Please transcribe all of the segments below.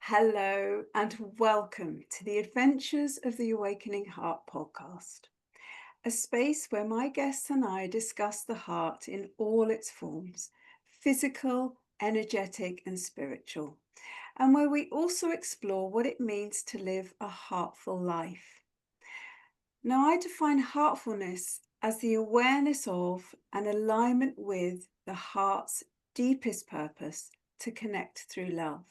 Hello and welcome to the Adventures of the Awakening Heart podcast, a space where my guests and I discuss the heart in all its forms, physical, energetic, and spiritual, and where we also explore what it means to live a heartful life. Now, I define heartfulness as the awareness of and alignment with the heart's deepest purpose to connect through love.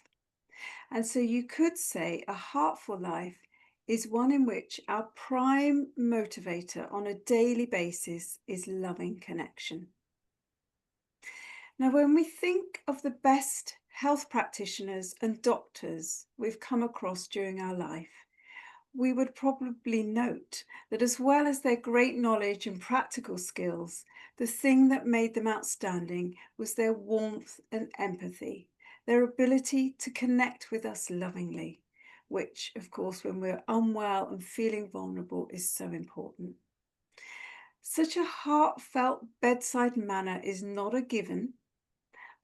And so you could say a heartful life is one in which our prime motivator on a daily basis is loving connection. Now, when we think of the best health practitioners and doctors we've come across during our life, we would probably note that as well as their great knowledge and practical skills, the thing that made them outstanding was their warmth and empathy, their ability to connect with us lovingly, which, of course, when we're unwell and feeling vulnerable, is so important. Such a heartfelt bedside manner is not a given,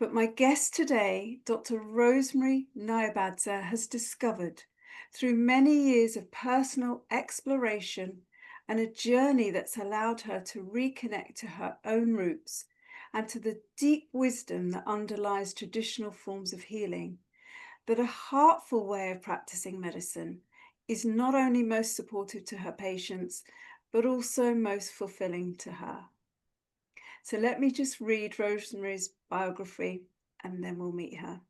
but my guest today, Dr. Rosemary Nyabadza, has discovered through many years of personal exploration and a journey that's allowed her to reconnect to her own roots and to the deep wisdom that underlies traditional forms of healing, that a heartful way of practicing medicine is not only most supportive to her patients, but also most fulfilling to her. So let me just read Rosemary's biography and then we'll meet her.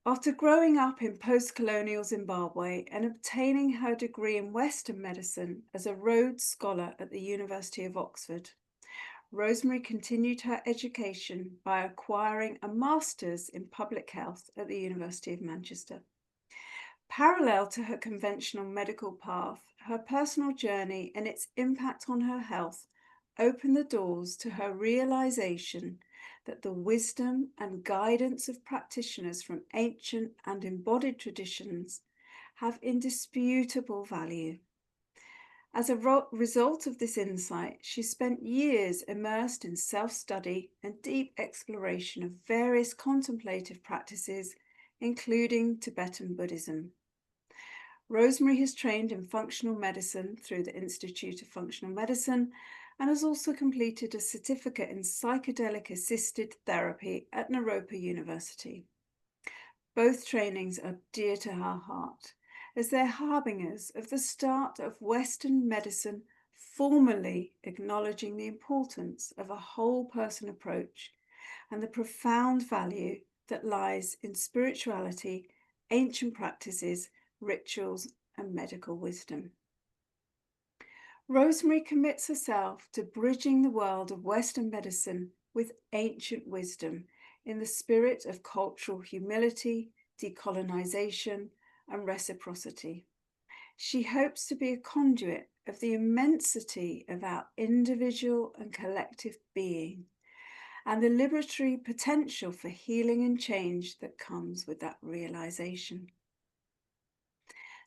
After growing up in post-colonial Zimbabwe and obtaining her degree in Western medicine as a Rhodes Scholar at the University of Oxford, Rosemary continued her education by acquiring a master's in public health at the University of Manchester. Parallel to her conventional medical path, her personal journey and its impact on her health opened the doors to her realization that the wisdom and guidance of practitioners from ancient and embodied traditions have indisputable value. As a result of this insight, she spent years immersed in self-study and deep exploration of various contemplative practices, including Tibetan Buddhism. Rosemary has trained in functional medicine through the Institute of Functional Medicine and has also completed a certificate in psychedelic-assisted therapy at Naropa University. Both trainings are dear to her heart, as they're harbingers of the start of Western medicine formally acknowledging the importance of a whole-person approach and the profound value that lies in spirituality, ancient practices, rituals, and medical wisdom. Rosemary commits herself to bridging the world of Western medicine with ancient wisdom in the spirit of cultural humility, decolonization, and reciprocity. She hopes to be a conduit of the immensity of our individual and collective being and the liberatory potential for healing and change that comes with that realization.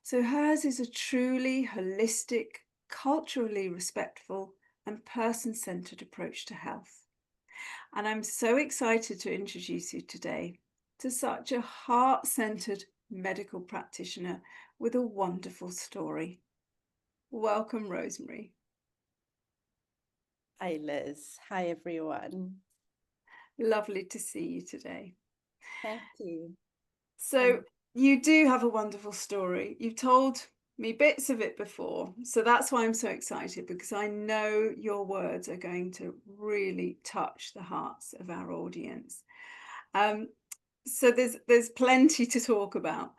So hers is a truly holistic, culturally respectful, and person-centered approach to health. And I'm so excited to introduce you today to such a heart-centered medical practitioner with a wonderful story. Welcome, Rosemary. Hi, Liz. Hi, everyone. Lovely to see you today. Thank you. So you do have a wonderful story. You've told me bits of it before. So that's why I'm so excited, because I know your words are going to really touch the hearts of our audience. So there's plenty to talk about,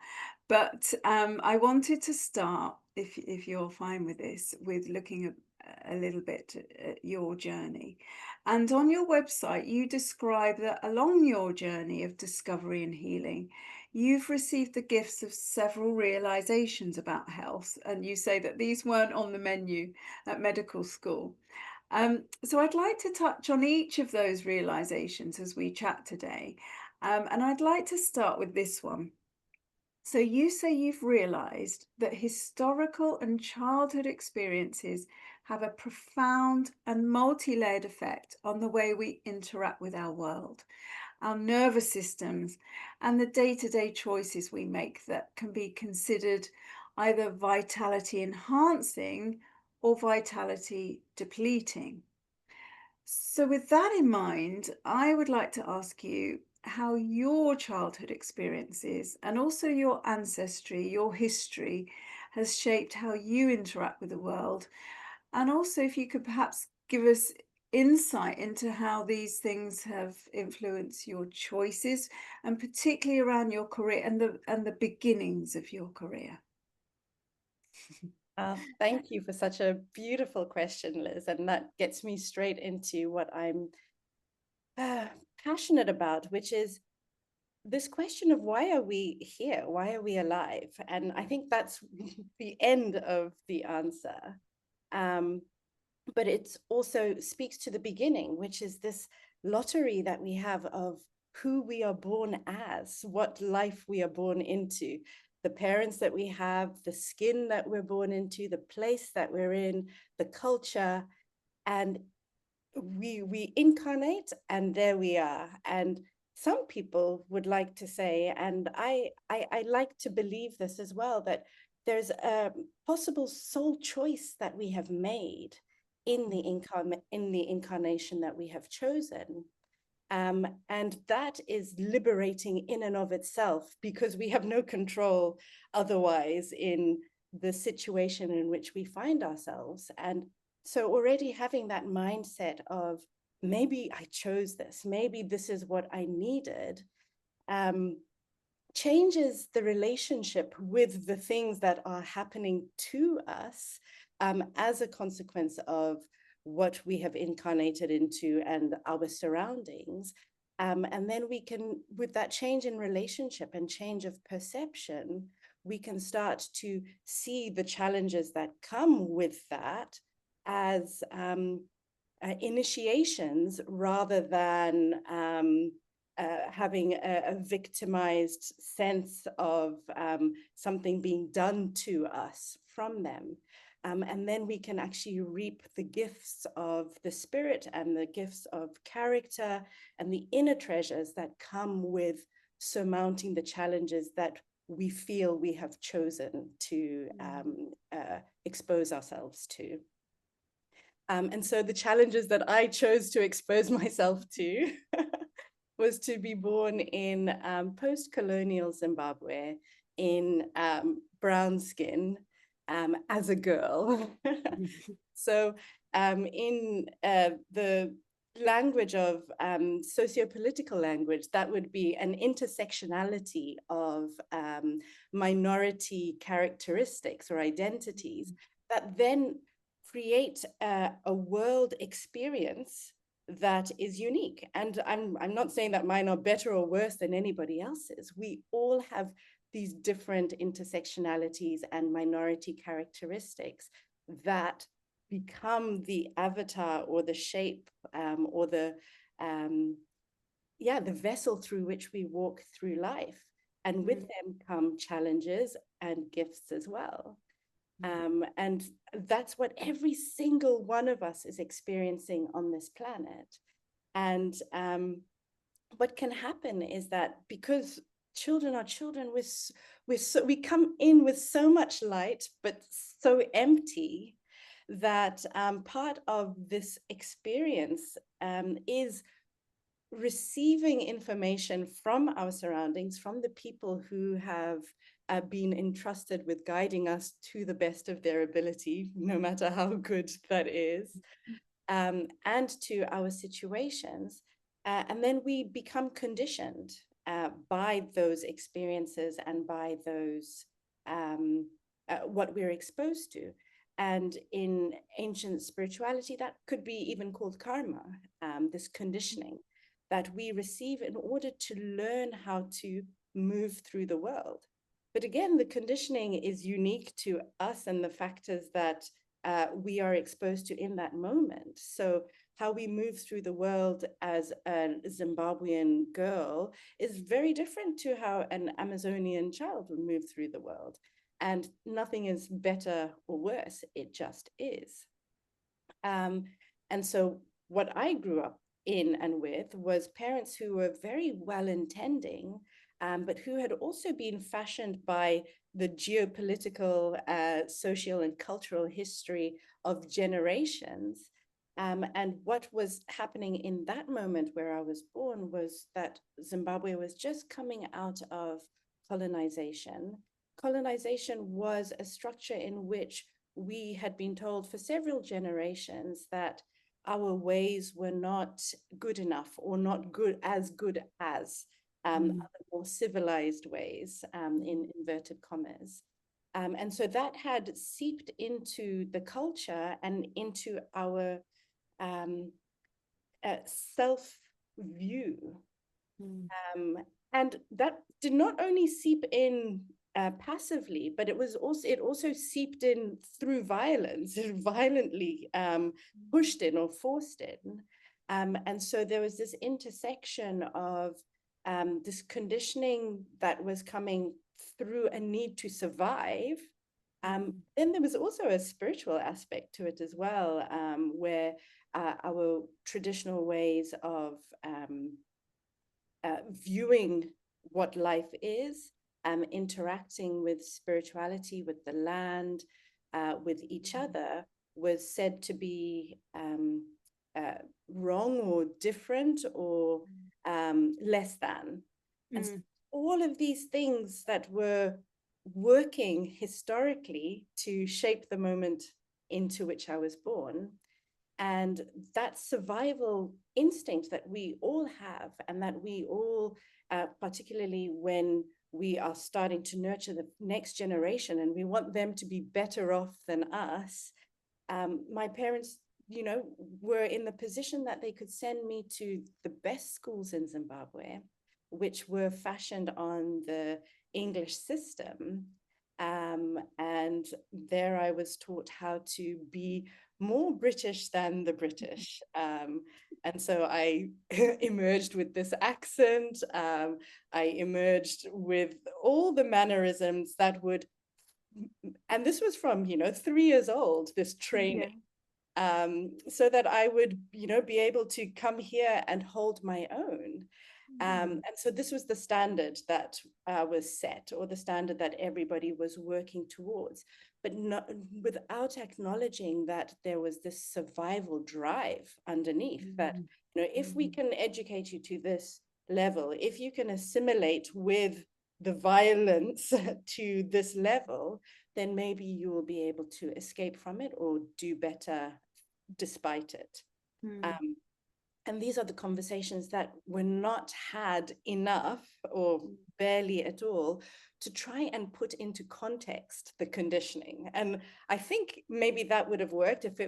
but I wanted to start, if you're fine with this, with looking at a little bit at your journey. And on your website, you describe that along your journey of discovery and healing, you've received the gifts of several realizations about health, and you say that these weren't on the menu at medical school. So I'd like to touch on each of those realizations as we chat today. And I'd like to start with this one. So you say you've realized that historical and childhood experiences have a profound and multi-layered effect on the way we interact with our world. our nervous systems, and the day-to-day choices we make that can be considered either vitality enhancing or vitality depleting. So, with that in mind, I would like to ask you how your childhood experiences and also your ancestry, your history, has shaped how you interact with the world. And also, if you could perhaps give us insight into how these things have influenced your choices, and particularly around your career and the beginnings of your career. Thank you for such a beautiful question, Liz. And that gets me straight into what I'm uh, passionate about, which is this question of why are we here? Why are we alive? And I think that's the end of the answer. Um, but it also speaks to the beginning, which is this lottery that we have of who we are born as, what life we are born into, the parents that we have, the skin that we're born into, the place that we're in, the culture, and we incarnate, and there we are. And some people would like to say, and I like to believe this as well, that there's a possible soul choice that we have made in the incarnation that we have chosen. And that is liberating in and of itself, because we have no control otherwise in the situation in which we find ourselves. And so already having that mindset of maybe I chose this, maybe this is what I needed, um, changes the relationship with the things that are happening to us as a consequence of what we have incarnated into and our surroundings. And then we can, with that change in relationship and change of perception, we can start to see the challenges that come with that as initiations rather than having a victimized sense of something being done to us from them. And then we can actually reap the gifts of the spirit and the gifts of character and the inner treasures that come with surmounting the challenges that we feel we have chosen to expose ourselves to. And so the challenges that I chose to expose myself to was to be born in post-colonial Zimbabwe in brown skin as a girl. So in the language of socio-political language, that would be an intersectionality of minority characteristics or identities that then create a world experience that is unique. And I'm not saying that mine are better or worse than anybody else's. We all have these different intersectionalities and minority characteristics that become the avatar or the shape or the vessel through which we walk through life. And with them come challenges and gifts as well. And that's what every single one of us is experiencing on this planet. And what can happen is that because children are children, we come in with so much light, but so empty, that part of this experience is receiving information from our surroundings, from the people who have been entrusted with guiding us to the best of their ability, no matter how good that is, and to our situations. And then we become conditioned by those experiences and by those what we're exposed to. And in ancient spirituality, that could be even called karma, this conditioning that we receive in order to learn how to move through the world. But again, the conditioning is unique to us and the factors that we are exposed to in that moment. So how we move through the world as a Zimbabwean girl is very different to how an Amazonian child would move through the world. And nothing is better or worse, it just is. And so what I grew up in and with was parents who were very well intending, but who had also been fashioned by the geopolitical, social, and cultural history of generations. And what was happening in that moment where I was born was that Zimbabwe was just coming out of colonization. Colonization was a structure in which we had been told for several generations that our ways were not good enough, or not good as other more civilized ways, in inverted commas. And so that had seeped into the culture and into our um, self view. Um, and that did not only seep in passively, but it also seeped in through violence. It violently pushed in or forced in. And so there was this intersection of this conditioning that was coming through a need to survive. Then there was also a spiritual aspect to it as well, where our traditional ways of viewing what life is, interacting with spirituality, with the land, with each other, was said to be wrong or different or less than. And so all of these things that were working historically to shape the moment into which I was born, and that survival instinct that we all have, and that we all, particularly when we are starting to nurture the next generation and we want them to be better off than us, my parents, were in the position that they could send me to the best schools in Zimbabwe, which were fashioned on the English system. And there I was taught how to be more British than the British. And so I emerged with this accent. I emerged with all the mannerisms that would, and this was from, 3 years old, this training, so that I would, be able to come here and hold my own. And so this was the standard that was set, or the standard that everybody was working towards, but not without acknowledging that there was this survival drive underneath. That, if we can educate you to this level, if you can assimilate with the violence to this level, then maybe you will be able to escape from it or do better despite it. And these are the conversations that were not had enough, or barely at all, to try and put into context the conditioning. And I think maybe that would have worked if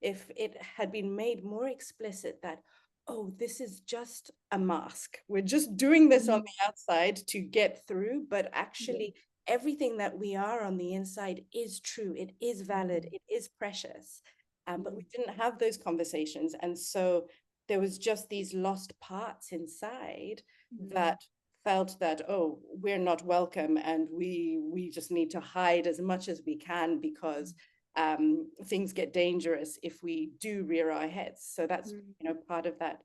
it had been made more explicit that, oh, this is just a mask. We're just doing this on the outside to get through, but actually everything that we are on the inside is true. It is valid. It is precious. But we didn't have those conversations. And so there was just these lost parts inside that felt that, oh, we're not welcome, and we just need to hide as much as we can, because things get dangerous if we do rear our heads. So that's part of that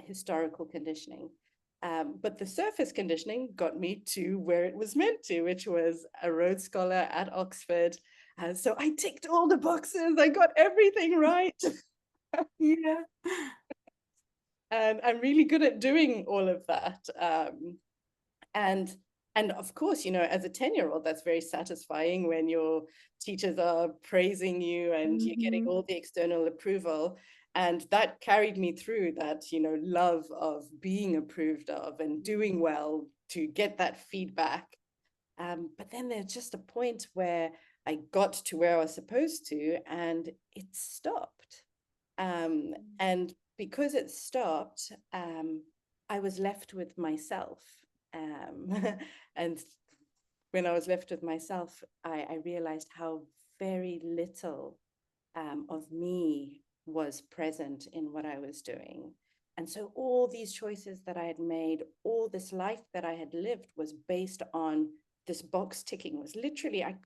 historical conditioning. But the surface conditioning got me to where it was meant to, which was a Rhodes Scholar at Oxford. So I ticked all the boxes. I got everything right. Yeah. And I'm really good at doing all of that. And of course, as a 10-year-old, that's very satisfying when your teachers are praising you and you're getting all the external approval. And that carried me through that, love of being approved of and doing well to get that feedback. But then there's just a point where I got to where I was supposed to, and it stopped. And because it stopped, I was left with myself. And when I was left with myself, I realized how very little of me was present in what I was doing. And so all these choices that I had made, all this life that I had lived, was based on this box ticking. Was literally, I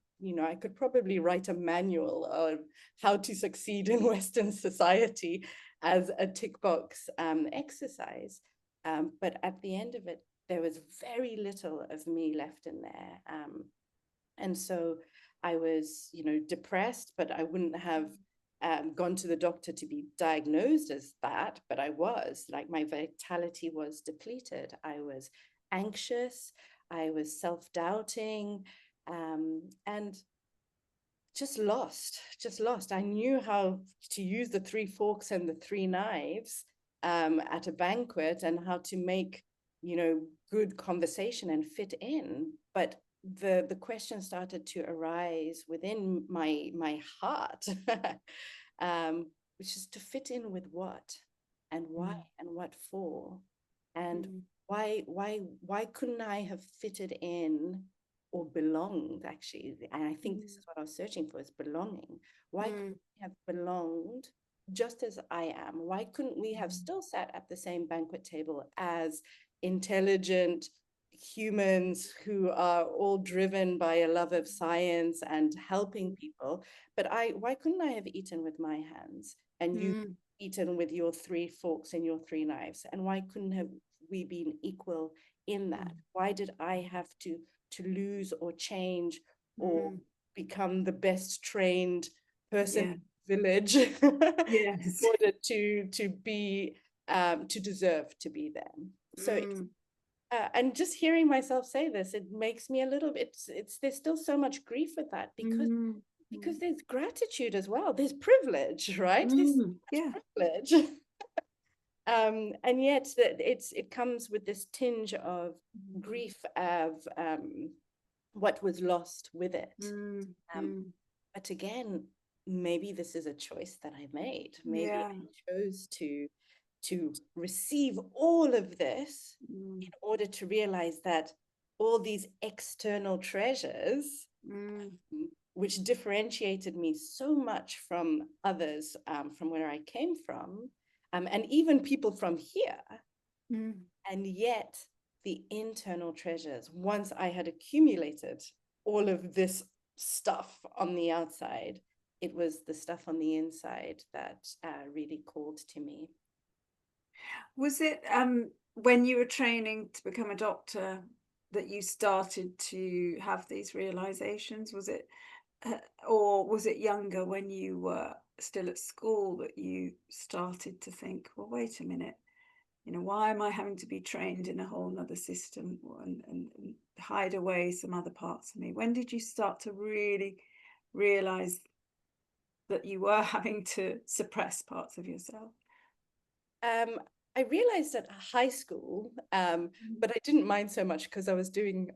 could probably write a manual on how to succeed in Western society. as a tick box exercise. But at the end of it, there was very little of me left in there. And so I was, depressed, but I wouldn't have gone to the doctor to be diagnosed as that, but I was, like, my vitality was depleted. I was anxious, I was self-doubting, and just lost. I knew how to use the 3 forks and the 3 knives at a banquet, and how to make, good conversation and fit in. But the question started to arise within my heart, which is to fit in with what, and why, and what for, and why couldn't I have fitted in or belonged, actually? And I think this is what I was searching for, is belonging. Why couldn't we have belonged just as I am? Why couldn't we have still sat at the same banquet table as intelligent humans who are all driven by a love of science and helping people? But why couldn't I have eaten with my hands, and you eaten with your 3 forks and your 3 knives? And why couldn't have we been equal in that? Why did I have to lose or change or become the best trained person in the village in order to be to deserve to be them? So and just hearing myself say this, it makes me a little bit, there's still so much grief with that, because there's gratitude as well, there's privilege, right? There's so much privilege. And yet it comes with this tinge of grief of what was lost with it. But again, maybe this is a choice that I made. Maybe I chose to receive all of this in order to realize that all these external treasures, which differentiated me so much from others, from where I came from, and even people from here, and yet the internal treasures, once I had accumulated all of this stuff on the outside, it was the stuff on the inside that really called to me. Was it when you were training to become a doctor that you started to have these realizations? Was it or was it younger, when you were still at school, that you started to think, well, wait a minute, why am I having to be trained in a whole other system and hide away some other parts of me? When did you start to really realize that you were having to suppress parts of yourself? I realized at high school, but I didn't mind so much because I was doing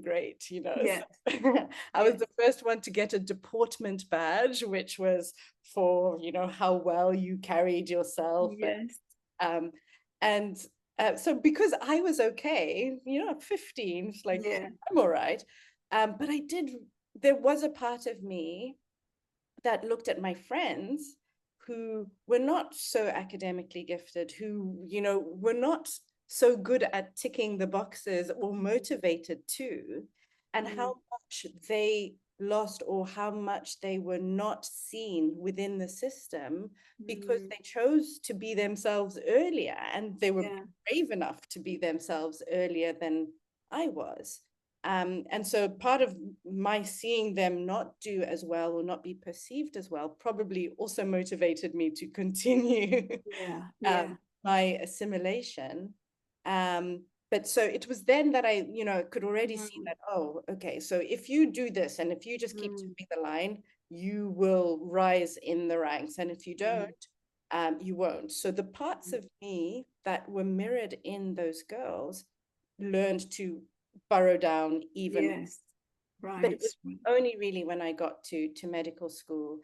great, Yeah. So I was the first one to get a deportment badge, which was for, how well you carried yourself. Yes. And so because I was okay, 15, it's like, I'm all right. But there was a part of me that looked at my friends who were not so academically gifted, who, were not so good at ticking the boxes or motivated to, and how much they lost, or how much they were not seen within the system because they chose to be themselves earlier, and they were brave enough to be themselves earlier than I was. And so part of my seeing them not do as well, or not be perceived as well, probably also motivated me to continue my assimilation. But so it was then that I, could already see that, oh, okay, so if you do this, and if you just keep tipping the line, you will rise in the ranks. And if you don't, you won't. So the parts of me that were mirrored in those girls learned to burrow down even. Right. But it was only really when I got to medical school.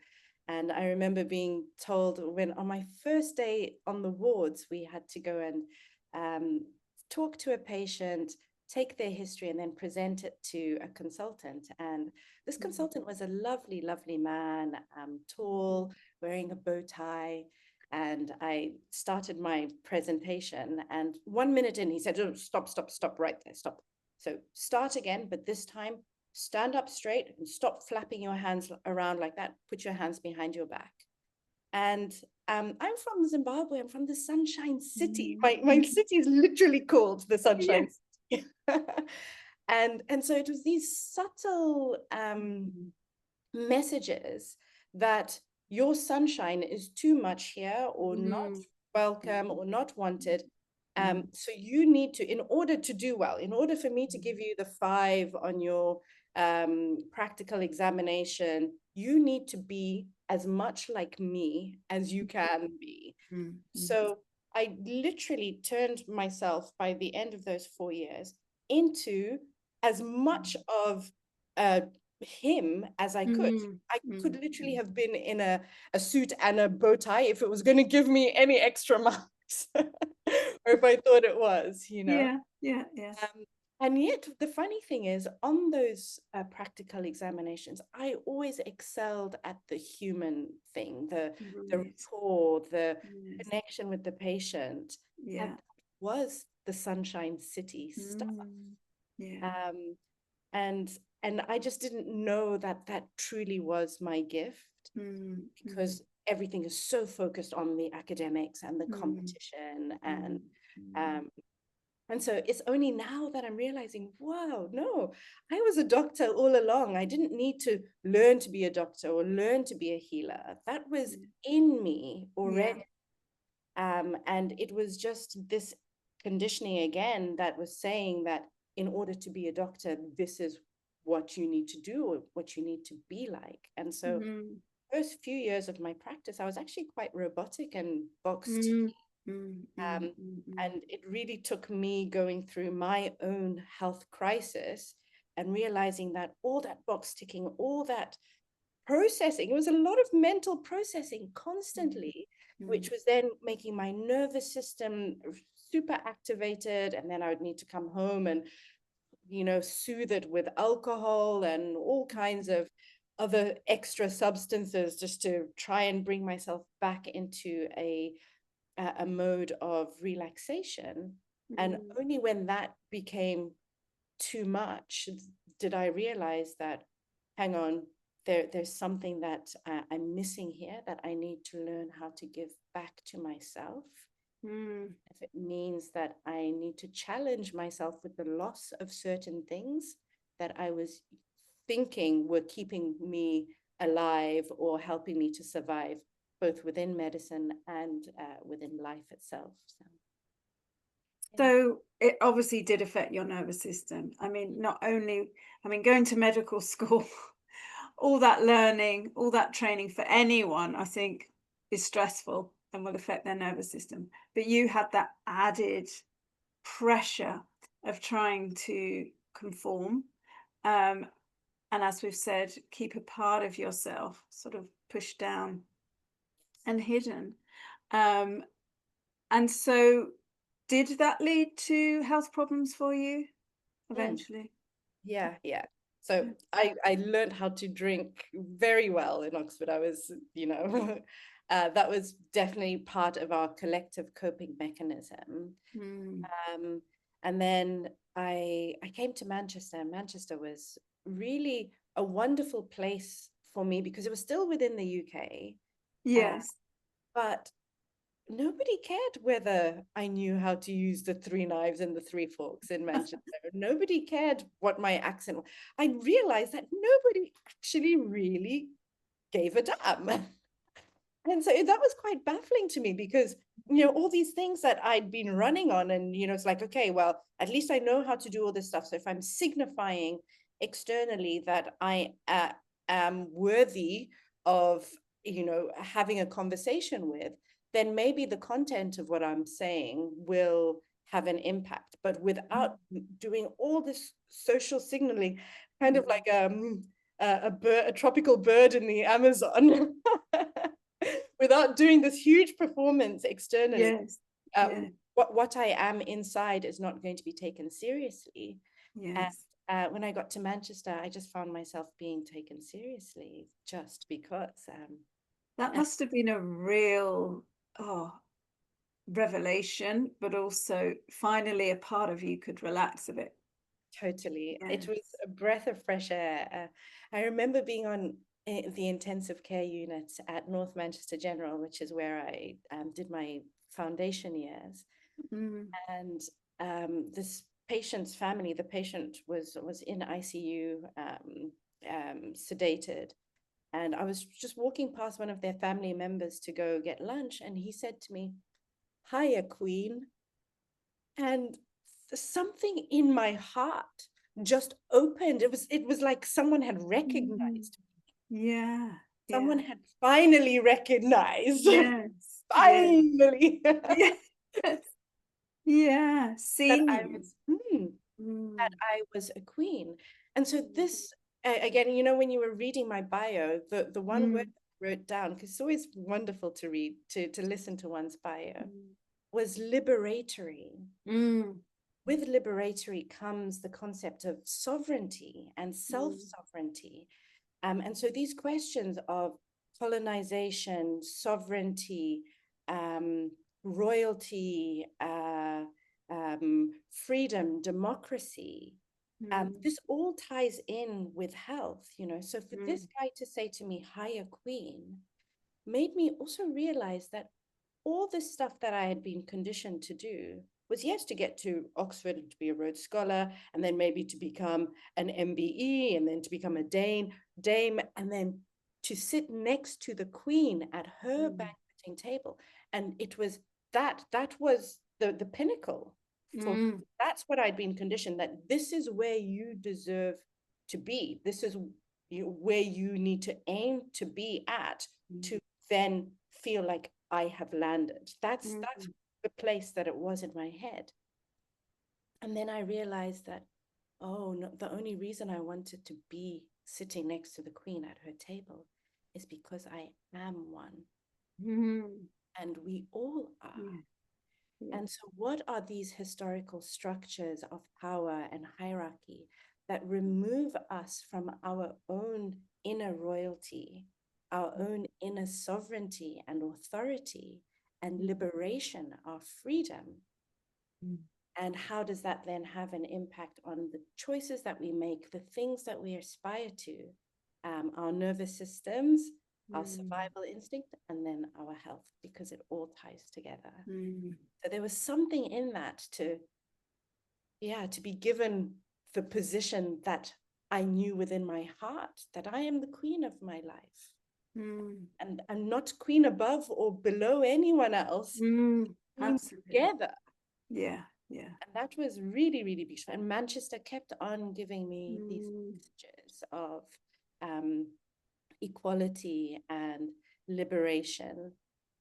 And I remember being told, when on my first day on the wards, we had to go and talk to a patient, take their history, and then present it to a consultant. And this consultant was a lovely, lovely man, tall, wearing a bow tie. And I started my presentation, and 1 minute in, he said, oh, stop right there, stop. So start again, but this time stand up straight and stop flapping your hands around like that. Put your hands behind your back. And I'm from Zimbabwe. I'm from the Sunshine City. Mm. My city is literally called the Sunshine Yes. City. And so it was these subtle Mm. messages that your sunshine is too much here, or not Mm. welcome, or not wanted. Mm. So you need to, in order to do well, in order for me to give you the 5 on your practical examination, you need to be as much like me as you can be. Mm. Mm. So I literally turned myself by the end of those 4 years into as much of him as I could. Mm. I could Mm. literally have been in a suit and a bow tie if it was going to give me any extra marks, or if I thought it was, you know. Yeah, yeah, yeah. Um, and yet, the funny thing is, on those practical examinations, I always excelled at the human thing, the Right. rapport, the Yes. connection with the patient. And Yeah. that was the Sunshine City stuff. Mm. Yeah. Um, and and I just didn't know that that truly was my gift, Mm. Mm. because everything is so focused on the academics and the Mm. competition, Mm. Mm. um, and so it's only now that I'm realizing, wow, no, I was a doctor all along. I didn't need to learn to be a doctor or learn to be a healer. That was in me Yeah. already. And it was just this conditioning again that was saying that in order to be a doctor, this is what you need to do or what you need to be like. And so Mm. first few years of my practice, I was actually quite robotic and box Mm. Mm. Mm. um, Mm. Mm. and it really took me going through my own health crisis and realizing that all that box ticking, all that processing, it was a lot of mental processing constantly, Mm. which was then making my nervous system super activated. And then I would need to come home and, soothe it with alcohol and all kinds of other extra substances just to try and bring myself back into a mode of relaxation. And Mm. only when that became too much did I realize that, hang on, there's something that I'm missing here that I need to learn how to give back to myself. Mm. If it means that I need to challenge myself with the loss of certain things that I was thinking were keeping me alive or helping me to survive, both within medicine and within life itself. So, yeah. So it obviously did affect your nervous system. I mean, not only, I mean, going to medical school, all that learning, all that training for anyone, I think, is stressful and will affect their nervous system. But you had that added pressure of trying to conform. Um, and as we've said, keep a part of yourself sort of pushed down and hidden. Um, and so, did that lead to health problems for you Mm. eventually? Yeah, yeah. So Yeah. I learned how to drink very well in Oxford. I was, that was definitely part of our collective coping mechanism. Mm. Um, and then I came to Manchester. Manchester was really a wonderful place for me because it was still within the UK, Yes. but nobody cared whether I knew how to use the 3 knives and the 3 forks in Manchester. Nobody cared what my accent was. I realized that nobody actually really gave a damn. And so that was quite baffling to me because, all these things that I'd been running on, and, it's like, okay, well, at least I know how to do all this stuff. So if I'm signifying externally that I am worthy of, having a conversation with, then maybe the content of what I'm saying will have an impact. But without doing all this social signaling, kind of like a tropical bird in the Amazon, without doing this huge performance externally, Yes. uh, Yeah. what I am inside is not going to be taken seriously. And Yes. when I got to Manchester, I just found myself being taken seriously just because. That And must have been a real revelation, but also finally a part of you could relax a bit. totally, it Yes. was a breath of fresh air. I remember being on the intensive care unit at North Manchester General, which is where I did my foundation years. Mm. And this patient's family, the patient was in ICU, sedated. And I was just walking past one of their family members to go get lunch. And he said to me, "Hiya, Queen." And something in my heart just opened. It was like someone had Mhm. recognized. Yeah, Someone yeah. had finally recognized. Yes, yes, Finally. yes. Yeah, that seen I you. was that Mm, I was a queen. And so mm, this again, when you were reading my bio, the one word mm, I wrote down, because it's always wonderful to read, to listen to one's bio, mm, was liberatory. mm, With liberatory comes the concept of sovereignty and mm, self-sovereignty. And so these questions of colonization, sovereignty, um, royalty, freedom, democracy, mm, this all ties in with health, So for this mm, guy to say to me, "Hiya, Queen," made me also realize that all this stuff that I had been conditioned to do was, yes, to get to Oxford to be a Rhodes Scholar, and then maybe to become an MBE, and then to become a dame, and then to sit next to the Queen at her mm, banqueting table. And it was that was the pinnacle for mm, that's what I'd been conditioned, that this is where you deserve to be. This is where you need to aim to be at, mm, to then feel like I have landed. That's mm, the place that it was in my head. And then I realized that, oh no, the only reason I wanted to be sitting next to the Queen at her table is because I am one, mm. and we all are. Yeah, yeah. And so, what are these historical structures of power and hierarchy that remove us from our own inner royalty, our own inner sovereignty and authority, and liberation, our freedom? Mm, And how does that then have an impact on the choices that we make, the things that we aspire to, our nervous systems, our mm, survival instinct, and then our health, because it all ties together. mm, So there was something in that to be given the position that I knew within my heart, that I am the queen of my life. mm, And I'm not queen above or below anyone else, mm. queen Absolutely. together. Yeah, yeah. And that was really, really beautiful. And Manchester kept on giving me these Mm, messages of um, equality and liberation.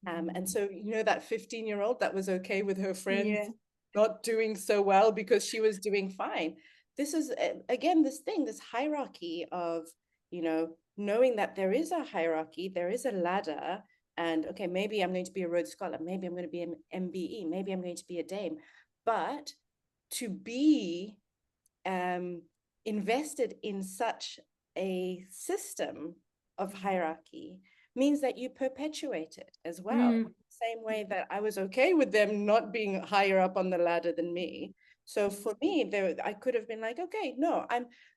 And mm. so, that 15-year-old that was okay with her friends Yeah. not doing so well because she was doing fine. This is, again, this hierarchy of, knowing that there is a hierarchy, there is a ladder. And okay, maybe I'm going to be a Rhodes Scholar, maybe I'm going to be an MBE, maybe I'm going to be a dame. But to be invested in such a system of hierarchy means that you perpetuate it as well. Mm, Same way that I was okay with them not being higher up on the ladder than me. So mm, for me, I could have been like, okay, no,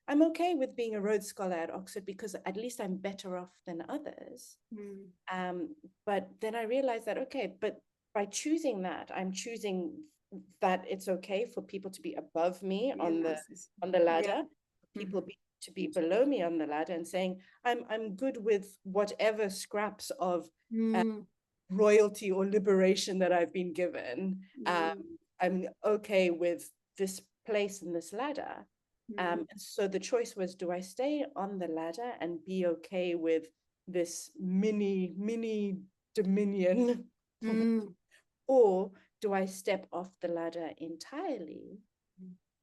I'm okay with being a Rhodes Scholar at Oxford because at least I'm better off than others. mm. But then I realized that, okay, but by choosing that, I'm choosing that it's okay for people to be above me Yeah, on the that's yeah. ladder, people Mhm. to be below me on the ladder, and saying I'm good with whatever scraps of Mm, royalty or liberation that I've been given. mm, I'm okay with this place in this ladder. mm, So the choice was, do I stay on the ladder and be okay with this mini dominion, mm, or do I step off the ladder entirely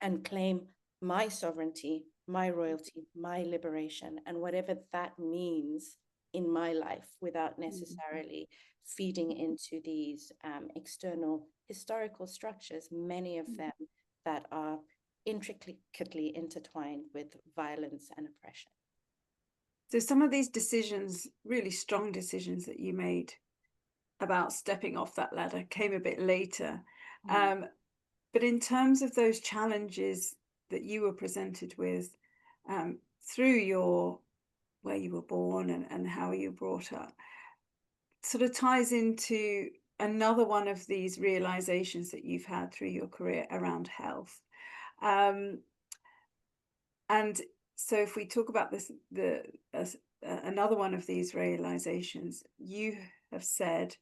and claim my sovereignty, my royalty, my liberation, and whatever that means in my life without mm, necessarily feeding into these external historical structures, many of mm. them that are intricately intertwined with violence and oppression. So some of these decisions, really strong decisions that you made about stepping off that ladder, came a bit later. Mm. Um, but in terms of those challenges that you were presented with through your where you were born and how you were brought up, sort of ties into another one of these realizations that you've had through your career around health. Um, and so if we talk about this, another one of these realizations, you have said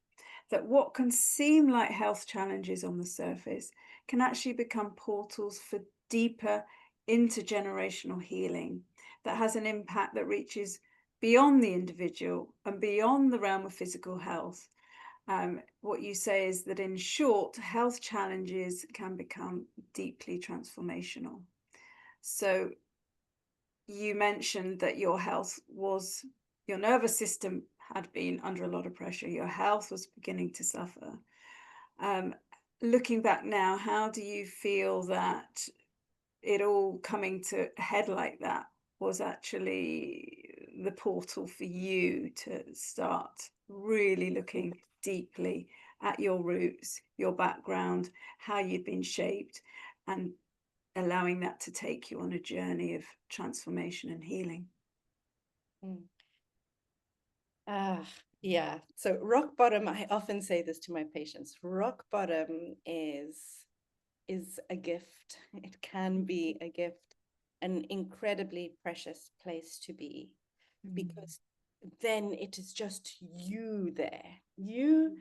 that what can seem like health challenges on the surface can actually become portals for deeper intergenerational healing that has an impact that reaches beyond the individual and beyond the realm of physical health. What you say is that, in short, health challenges can become deeply transformational. So you mentioned that your nervous system had been under a lot of pressure. Your health was beginning to suffer. Um, Looking back now, how do you feel that it all coming to a head like that was actually the portal for you to start really looking deeply at your roots, your background, how you'd been shaped, and allowing that to take you on a journey of transformation and healing? Mm. Yeah. So rock bottom, I often say this to my patients, rock bottom is a gift. It can be a gift, an incredibly precious place to be, because then it is just you there, you.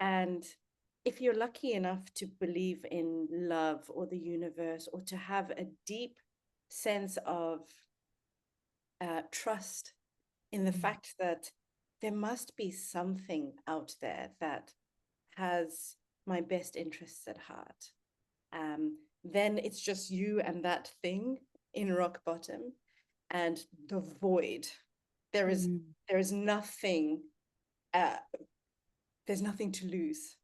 And if you're lucky enough to believe in love or the universe, or to have a deep sense of trust in the fact that there must be something out there that has my best interests at heart, then it's just you and that thing in rock bottom, and the void. There is Mm. there is nothing. Uh, there's nothing to lose.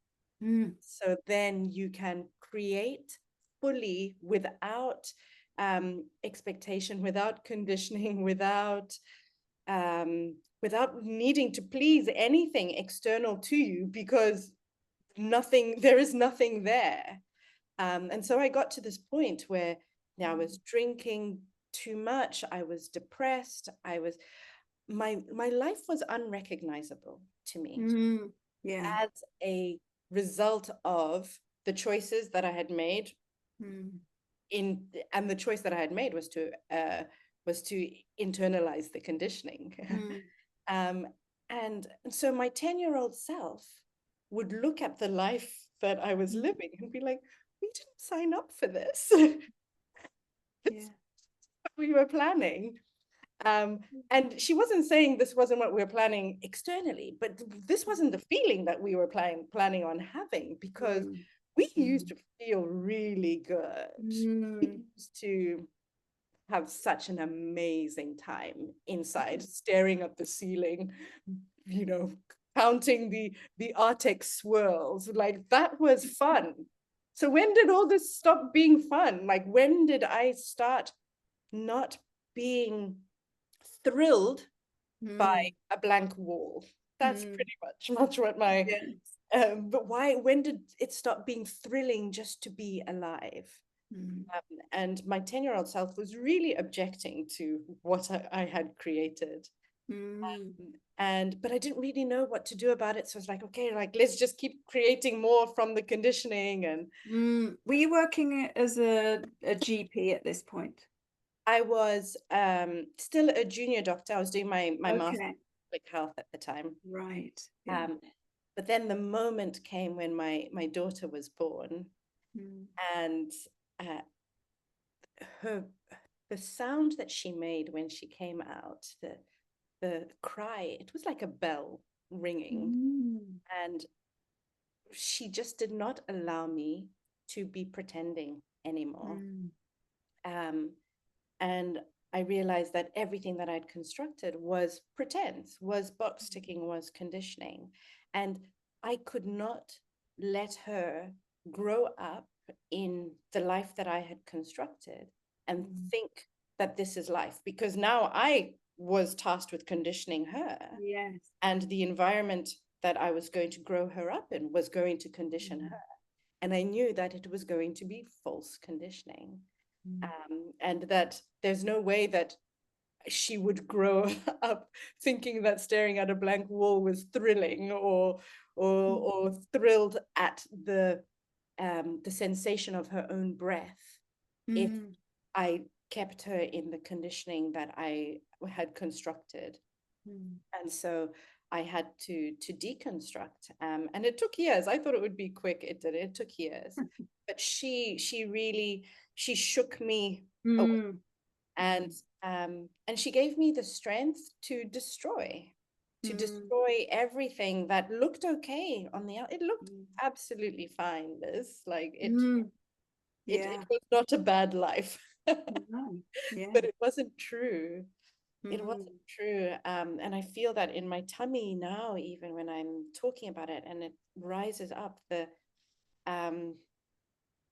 Mm. So then you can create fully without expectation, without conditioning, without needing to please anything external to you, because there is nothing there. And so I got to this point where I was drinking too much, I was depressed, my life was unrecognizable to me Yeah. as a result of the choices that I had made Mm. and the choice that I had made was to internalize the conditioning. Mm. um, and so my 10-year-old self would look at the life that I was living and be like, we didn't sign up for this. Yeah. It's what we were planning. Um, and she wasn't saying this wasn't what we were planning externally, but this wasn't the feeling that we were planning on having, because Mm. we used Mm. to feel really good. Mm. We used to have such an amazing time inside, staring at the ceiling, you know, counting the Arctic swirls. Like, that was fun. So when did all this stop being fun? Like, when did I start not being thrilled by Mm. a blank wall? That's Mm. pretty much what my Yes. but when did it stop being thrilling just to be alive? Mm. And my 10-year-old self was really objecting to what I had created. Mm. But I didn't really know what to do about it. So I was like, okay, like, let's just keep creating more from the conditioning. And Were you working as a GP at this point? I was still a junior doctor. I was doing my master's Okay. in public health at the time. Right. Yeah. Um, but then the moment came when my daughter was born, Mm. and uh, her the sound that she made when she came out, the cry, it was like a bell ringing, Mm. and she just did not allow me to be pretending anymore. Mm. Um, and I realized that everything that I'd constructed was pretense, was box ticking, was conditioning. And I could not let her grow up in the life that I had constructed and Mm. think that this is life, because now I was tasked with conditioning her, Yes. and the environment that I was going to grow her up in was going to condition Mm. her. And I knew that it was going to be false conditioning. Mm. And that there's no way that she would grow up thinking that staring at a blank wall was thrilling, or thrilled at the sensation of her own breath, if Mm. I kept her in the conditioning that I had constructed. Mm. And so I had to deconstruct, and it took years. I thought it would be quick. It did. It took years, but she really, she shook me away, Mm. and and she gave me the strength to destroy, Mm. everything that looked okay on the out. It looked Mm. absolutely fine, Liz. Like Mm. it Yeah. was not a bad life, No. but Yeah. it wasn't true. It Mm. wasn't true. And I feel that in my tummy now, even when I'm talking about it and it rises up, um,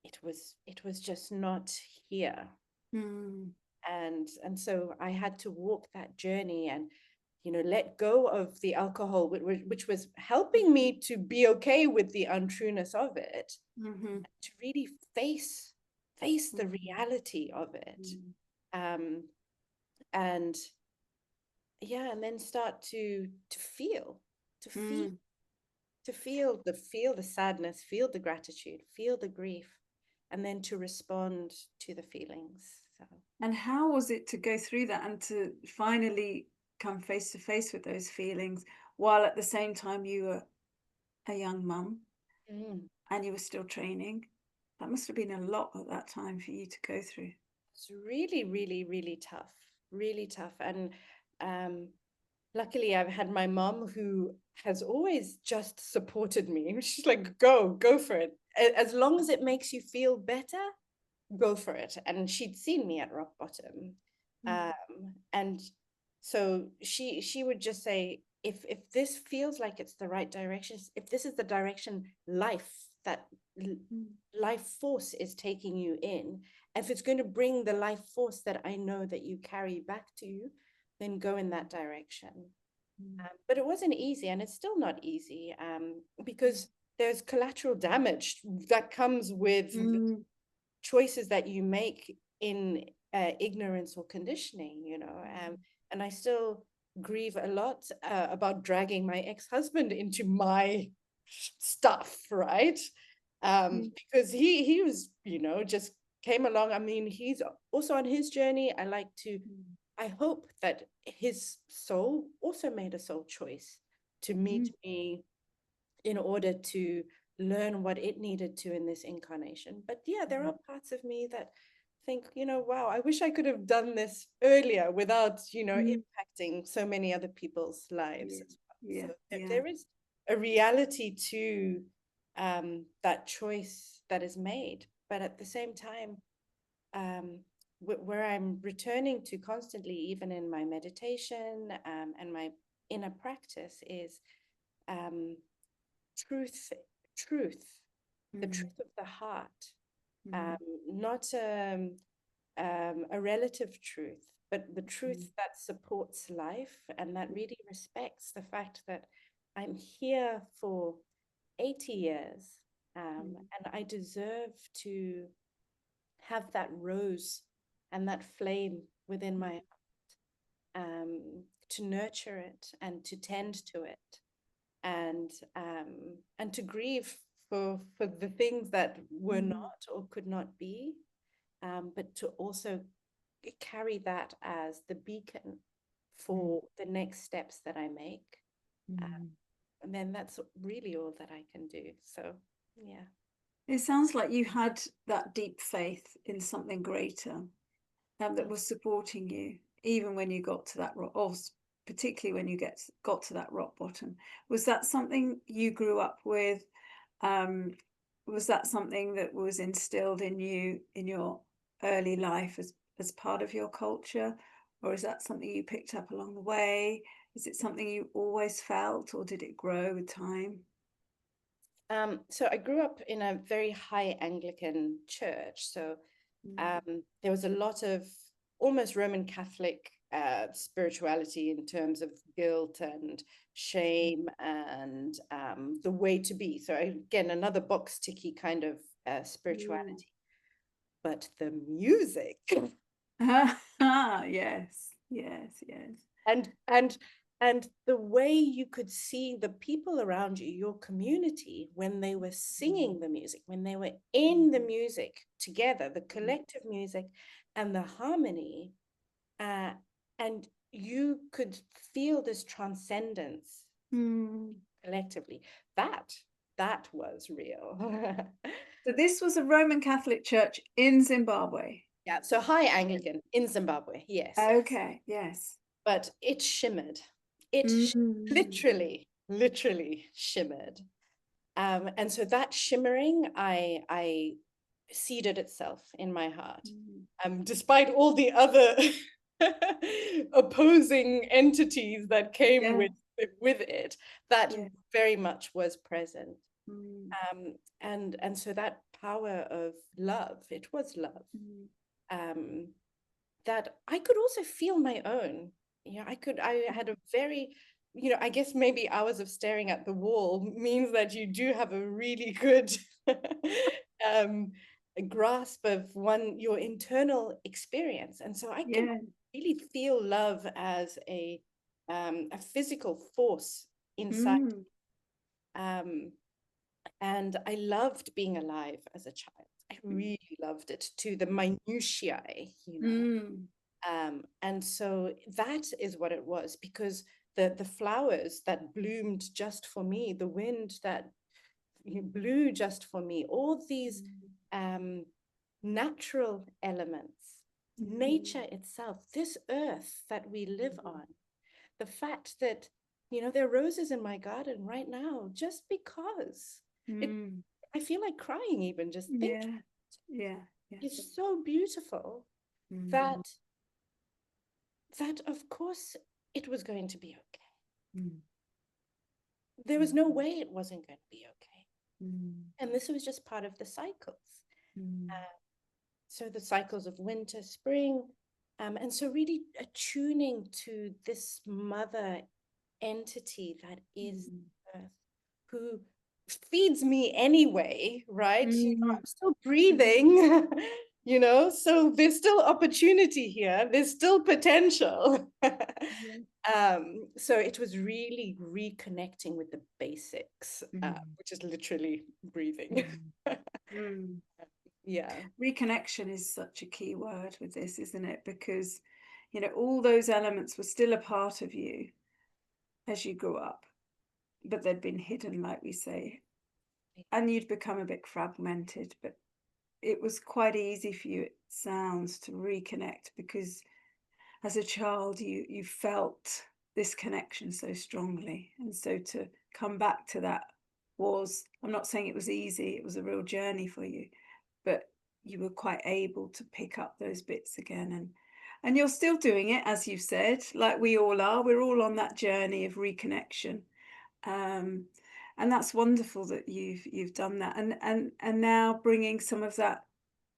it was just not here. Mm. And so I had to walk that journey and, let go of the alcohol, which was helping me to be okay with the untrueness of it, Mm-hmm. to really face the reality of it. Mm. Um, and yeah, and then start to feel, to feel, Mm. feel the sadness, feel the gratitude, feel the grief, and then to respond to the feelings. So And how was it to go through that and to finally come face to face with those feelings while at the same time you were a young mum mm, and you were still training? That must have been a lot at that time for you to go through. it's really, really, really tough, really tough. And um, luckily, I've had my mom who has always just supported me. She's like, go for it. As long as it makes you feel better, go for it. And she'd seen me at rock bottom. Mm. And so she would just say, if this feels like it's the right direction, if this is the direction that Mm. life force is taking you in, if it's going to bring the life force that I know that you carry back to you, then go in that direction. Mm. But it wasn't easy, and it's still not easy, because there's collateral damage that comes with Mm. choices that you make in ignorance or conditioning, and I still grieve a lot about dragging my ex-husband into my stuff, right? Mm. Because he was, just came along. I mean, he's also on his journey. Mm. I hope that his soul also made a soul choice to meet Mm. me in order to learn what it needed to in this incarnation. But yeah, there are parts of me that think, wow, I wish I could have done this earlier without, Mm. impacting so many other people's lives Yeah. as well. Yeah. So Yeah. there is a reality to that choice that is made. But at the same time, um, where I'm returning to constantly, even in my meditation and my inner practice, is um, truth, truth, the Mm. truth of the heart, um, Mm. not a relative truth, but the Mm. truth that supports life and that really respects the fact that I'm here for 80 years, Mm. and I deserve to have that rose and that flame within Mm. my, to nurture it and to tend to it, and to grieve for the things that were Mm. not or could not be, but to also carry that as the beacon Mm. for the next steps that I make. Uh, Mm. and then that's really all that I can do. So, yeah. It sounds like you had that deep faith in something greater that was supporting you, even when you got to that rock, or particularly when you got to that rock bottom. Was that something you grew up with? Was that something that was instilled in you in your early life as part of your culture, or is that something you picked up along the way? Is it something you always felt, or did it grow with time? So I grew up in a very high Anglican church. So Mm. there was a lot of almost Roman Catholic spirituality in terms of guilt and shame and the way to be. So again, another box ticky kind of Mm. spirituality. But the music, Ah, yes. Yes, yes. And the way you could see the people around you, your community, when they were singing the music, when they were in the music together, the collective music and the harmony, and you could feel this transcendence collectively. That was real. So this was a Roman Catholic church in Zimbabwe. Yeah, so high Anglican in Zimbabwe, yes. Okay, yes. But it shimmered. It literally shimmered. And so that shimmering, I seeded itself in my heart, despite all the other opposing entities that came Yeah, with it. That yeah. very much was present. Mm, And so that power of love, it was love. mm, Um, that I could also feel my own. I had a very, I guess maybe hours of staring at the wall means that you do have a really good um, grasp of your internal experience. And so I can yeah. really feel love as a physical force inside. Mm, Um, and I loved being alive as a child. I really loved it to the minutiae. mm, And so that is what it was, because the flowers that bloomed just for me, the wind that blew just for me, all these natural elements, nature itself, this earth that we live on, the fact that, there are roses in my garden right now, just because it, mm. I feel like crying even just thinking. Yeah, yeah, yeah. It's so beautiful Mm, that of course it was going to be okay. mm, There was mm, no way it wasn't going to be okay. mm, And this was just part of the cycles. mm, Uh, so the cycles of winter, spring, and so really attuning to this mother entity that is mm, Earth, who feeds me anyway, right? mm, I'm still breathing, so there's still opportunity here, there's still potential. yeah. So it was really reconnecting with the basics, Mm, which is literally breathing. mm, mm. Yeah. Reconnection is such a key word with this, isn't it? Because, all those elements were still a part of you as you grew up, but they'd been hidden, like we say, and you'd become a bit fragmented. But it was quite easy for you, it sounds, to reconnect because as a child you felt this connection so strongly, and so to come back to that was, I'm not saying it was easy, it was a real journey for you, but you were quite able to pick up those bits again, and you're still doing it, as you've said, like we all are. We're all on that journey of reconnection, um, and that's wonderful that you've done that, and now bringing some of that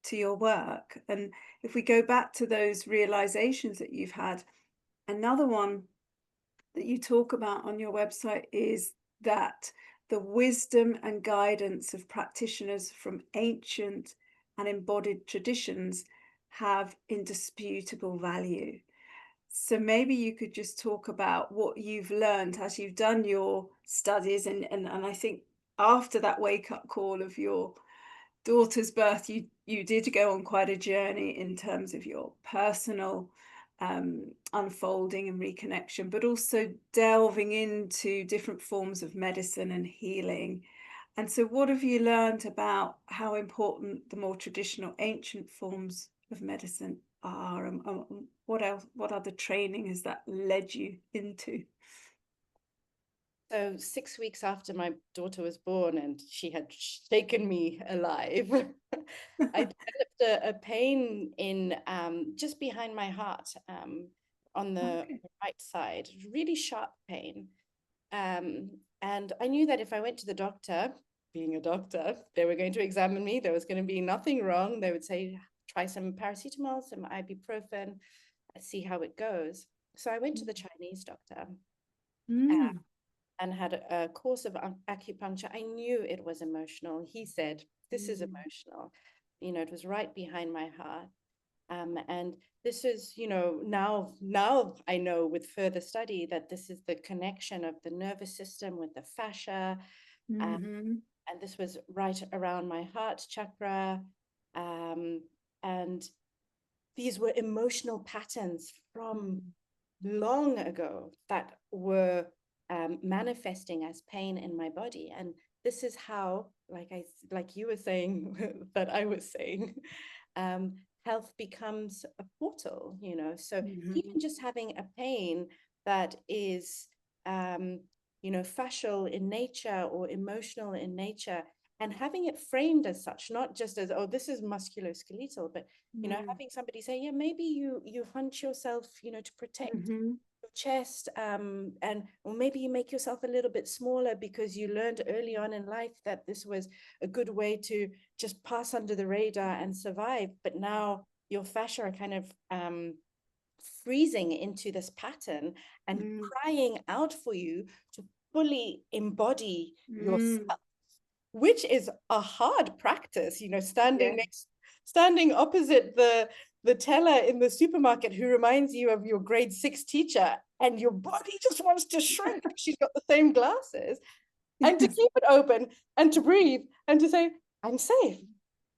to your work. And if we go back to those realizations that you've had, another one that you talk about on your website is that the wisdom and guidance of practitioners from ancient and embodied traditions have indisputable value. So maybe you could just talk about what you've learned as you've done your studies, and I think after that wake up call of your daughter's birth, you did go on quite a journey in terms of your personal unfolding and reconnection, but also delving into different forms of medicine and healing. And so, what have you learned about how important the more traditional ancient forms of medicine are, and what else? What other training has that led you into? So 6 weeks after my daughter was born and she had shaken me alive, I developed a pain in just behind my heart, on the Okay. right side, really sharp pain. And I knew that if I went to the doctor, being a doctor, they were going to examine me. There was going to be nothing wrong. They would say, try some paracetamol, some ibuprofen, see how it goes. So I went to the Chinese doctor. Mm. And had a course of acupuncture. I knew it was emotional. He said, this is Mm. emotional. It was right behind my heart. And this is, now I know with further study that this is the connection of the nervous system with the fascia. Mm-hmm. And this was right around my heart chakra. And these were emotional patterns from long ago that were manifesting as pain in my body. And this is how, like you were saying, that I was saying, health becomes a portal, So Mm-hmm. even just having a pain that is, fascial in nature or emotional in nature, and having it framed as such, not just as, oh, this is musculoskeletal, but having somebody say, yeah, maybe you hunch yourself, to protect Mm-hmm. your chest, or maybe you make yourself a little bit smaller because you learned early on in life that this was a good way to just pass under the radar and survive. But now your fascia are kind of freezing into this pattern and crying out for you to fully embody yourself, which is a hard practice, Yeah. standing opposite the teller in the supermarket who reminds you of your grade 6 teacher, and your body just wants to shrink because she's got the same glasses, and to Yes. keep it open and to breathe and to say, I'm safe.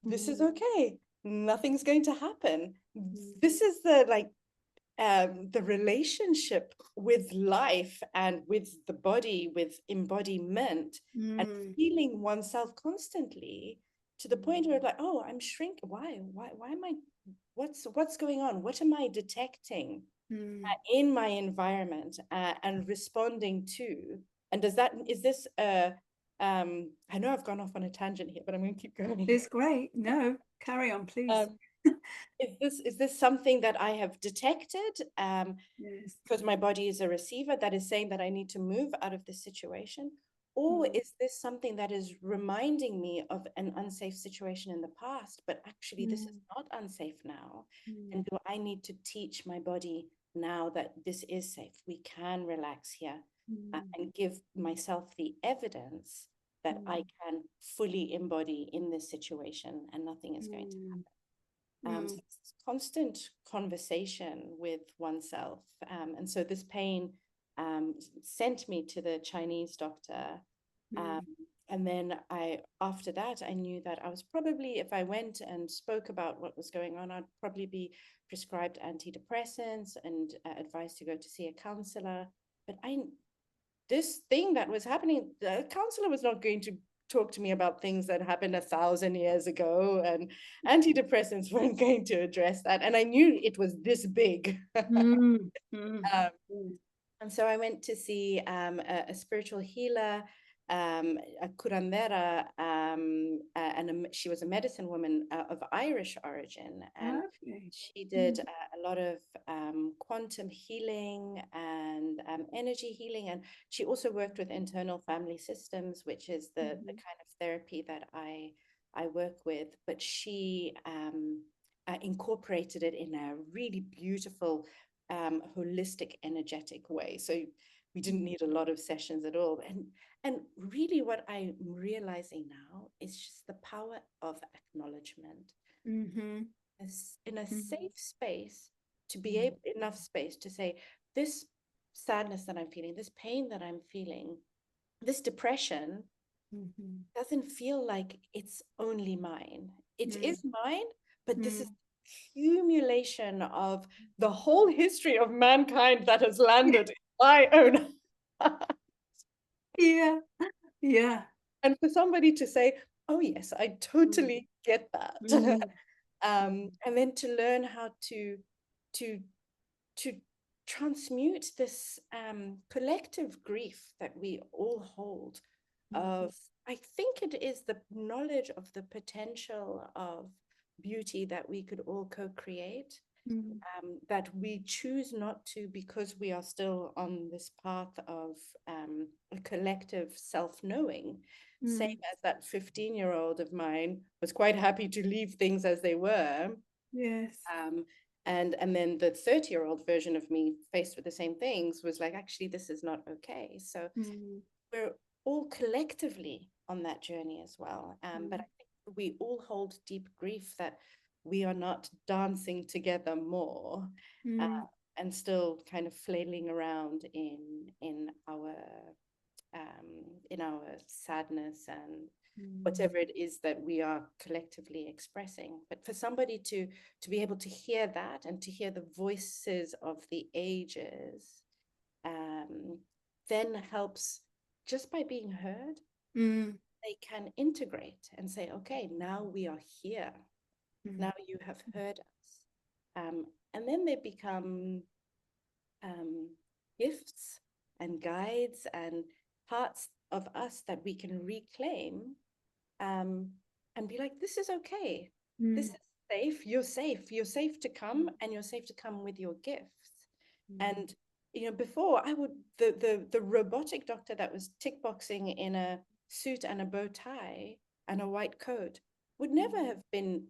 This is Mm. okay. Nothing's going to happen. Mm. This is the relationship with life and with the body, with embodiment, and Mm. feeling oneself constantly to the point where like, oh, I'm shrinking. Why am I, what's going on? What am I detecting Mm. in my environment, and responding to? And is this I know I've gone off on a tangent here, but I'm going to keep going. It's great. No, carry on, please. um, is this something that I have detected, Yes. because my body is a receiver that is saying that I need to move out of this situation? Or Mm. is this something that is reminding me of an unsafe situation in the past, but actually this is Mm. not unsafe now? Mm. And do I need to teach my body now that this is safe? We can relax here, Mm. and give myself the evidence that I Mm. can fully embody in this situation and nothing is going to Mm. happen. Mm. So it's constant conversation with oneself. And so this pain sent me to the Chinese doctor. Um, Mm. and then after that, I knew that I was probably, if I went and spoke about what was going on, I'd probably be prescribed antidepressants and advised to go to see a counselor. But this thing that was happening, the counselor was not going to talk to me about things that happened 1,000 years ago, and antidepressants weren't going to address that. And I knew it was this big. Mm. Mm. um, Mm. and so I went to see a spiritual healer, a curandera, and she was a medicine woman of Irish origin. And Lovely. she Mm. did a lot of quantum healing and energy healing. And she also worked with internal family systems, which is the Mhm. kind of therapy that I work with. But she incorporated it in a really beautiful holistic, energetic way. So we didn't need a lot of sessions at all. And really what I'm realizing now is just the power of acknowledgement. Mhm. In a Mhm. safe space, to be Mhm. able, enough space to say, this sadness that I'm feeling, this pain that I'm feeling, this depression Mhm. doesn't feel like it's only mine. It Mm. is mine, but this is Mm. accumulation of the whole history of mankind that has landed in my own. Yeah. Yeah. And for somebody to say, oh yes, I Mm. totally get that. Mm. And then to learn how to to transmute this collective grief that we all hold Mhm. of, I think it is the knowledge of the potential of beauty that we could all co-create, Mm. that we choose not to because we are still on this path of a collective self-knowing. Same Mm. as that 15-year-old of mine was quite happy to leave things as they were. Yes. Um, and then the 30-year-old version of me, faced with the same things, was like, actually, this is not okay. So Mm. we're all collectively on that journey as well. But Mm. I think we all hold deep grief that we are not dancing together more, and still kind of flailing around in our sadness and whatever it is that we are collectively expressing. But for somebody to be able to hear that and to hear the voices of the ages, then helps, just by being heard, they can integrate and say, okay, now we are here. Now you have heard us. And then they become gifts and guides and parts of us that we can reclaim, and be like, this is okay. This is safe. You're safe. You're safe to come, and you're safe to come with your gifts. And before, I would the robotic doctor that was tick boxing in a suit and a bow tie and a white coat would never have been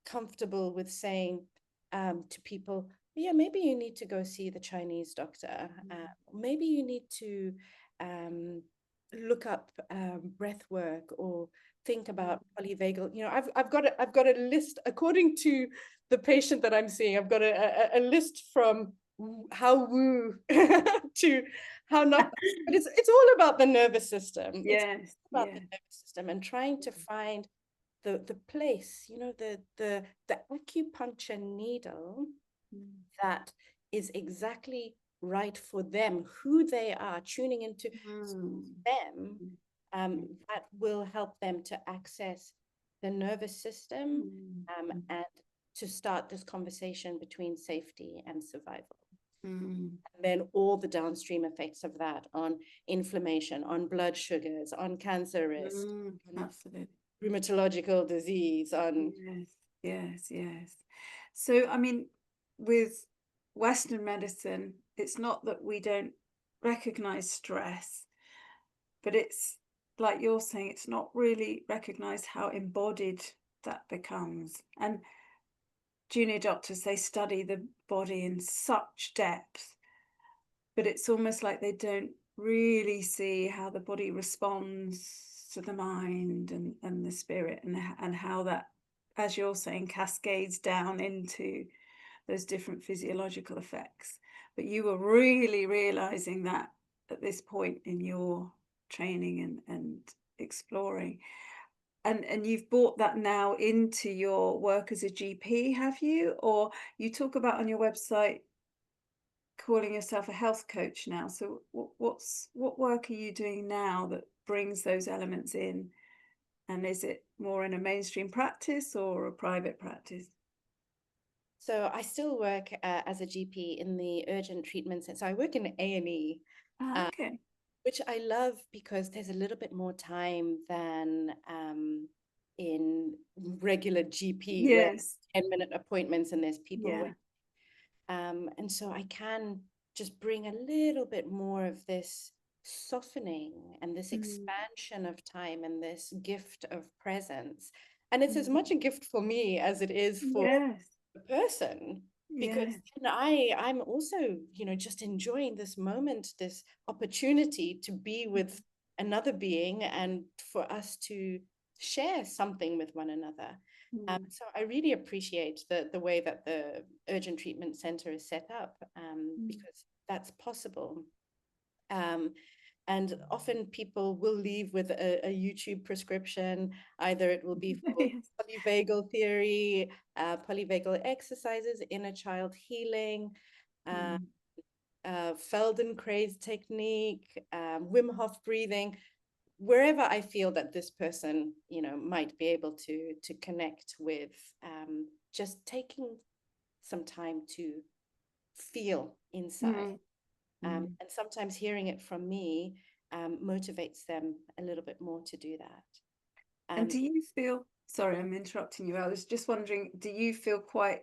comfortable with saying to people, yeah, maybe you need to go see the Chinese doctor. Maybe you need to look up breath work, or think about polyvagal. I've got a list according to the patient that I'm seeing. I've got a list from how woo to how not. But it's all about the nervous system. Yes, it's about the nervous system, and trying to find the place, the acupuncture needle that is exactly right for them, who they are, tuning into them, that will help them to access the nervous system, and to start this conversation between safety and survival. And then all the downstream effects of that on inflammation, on blood sugars, on cancer risk, absolutely, rheumatological disease, on yes. So I mean, with Western medicine, it's not that we don't recognize stress, but it's like you're saying, it's not really recognized how embodied that becomes. And junior doctors, they study the body in such depth, but it's almost like they don't really see how the body responds to the mind and the spirit, and how that, as you're saying, cascades down into those different physiological effects. But you were really realizing that at this point in your training and exploring. And you've brought that now into your work as a GP, have you? Or you talk about on your website calling yourself a health coach now. So what work are you doing now that brings those elements in? And is it more in a mainstream practice or a private practice? So I still work as a GP in the urgent treatment center. So I work in A&E, Okay. which I love because there's a little bit more time than in regular GP, where Yes. 10-minute appointments and there's people Yeah. waiting. And so I can just bring a little bit more of this softening and this expansion of time and this gift of presence. And it's as much a gift for me as it is for Yes. the person, because Yes. then I'm also, just enjoying this moment, this opportunity to be with another being, and for us to share something with one another. So I really appreciate the way that the urgent treatment center is set up, because that's possible. And often people will leave with a YouTube prescription. Either it will be for Yes. polyvagal theory, polyvagal exercises, inner child healing, Feldenkrais technique, Wim Hof breathing, wherever I feel that this person, might be able to connect with, just taking some time to feel inside. And sometimes hearing it from me motivates them a little bit more to do that. And do you feel, sorry, I'm interrupting you. I was just wondering, do you feel quite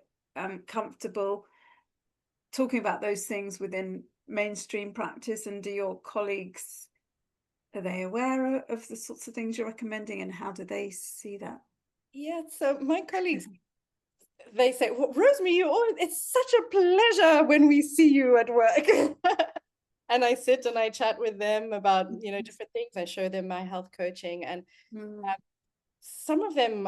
comfortable talking about those things within mainstream practice? And do your colleagues, are they aware of the sorts of things you're recommending, and how do they see that? Yeah, so my colleagues, they say, well, Rosemary, it's such a pleasure when we see you at work. And I sit and I chat with them about, different things. I show them my health coaching. And some of them,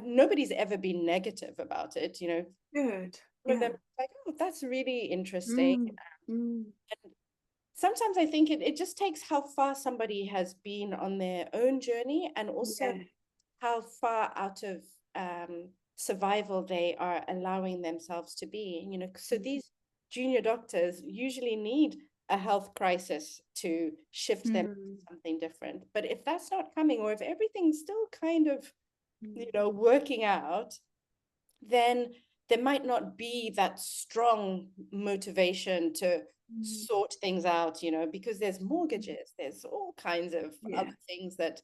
nobody's ever been negative about it, Good. some of them Yeah. like, oh, that's really interesting. Mm. Mm. And sometimes I think it just takes how far somebody has been on their own journey, and also Yeah. how far out of survival they are allowing themselves to be. So Mm. these junior doctors usually need a health crisis to shift them Mm. to something different. But if that's not coming, or if everything's still kind of, Mm. working out, then there might not be that strong motivation to Mm. sort things out, because there's mortgages, there's all kinds of Yeah. other things that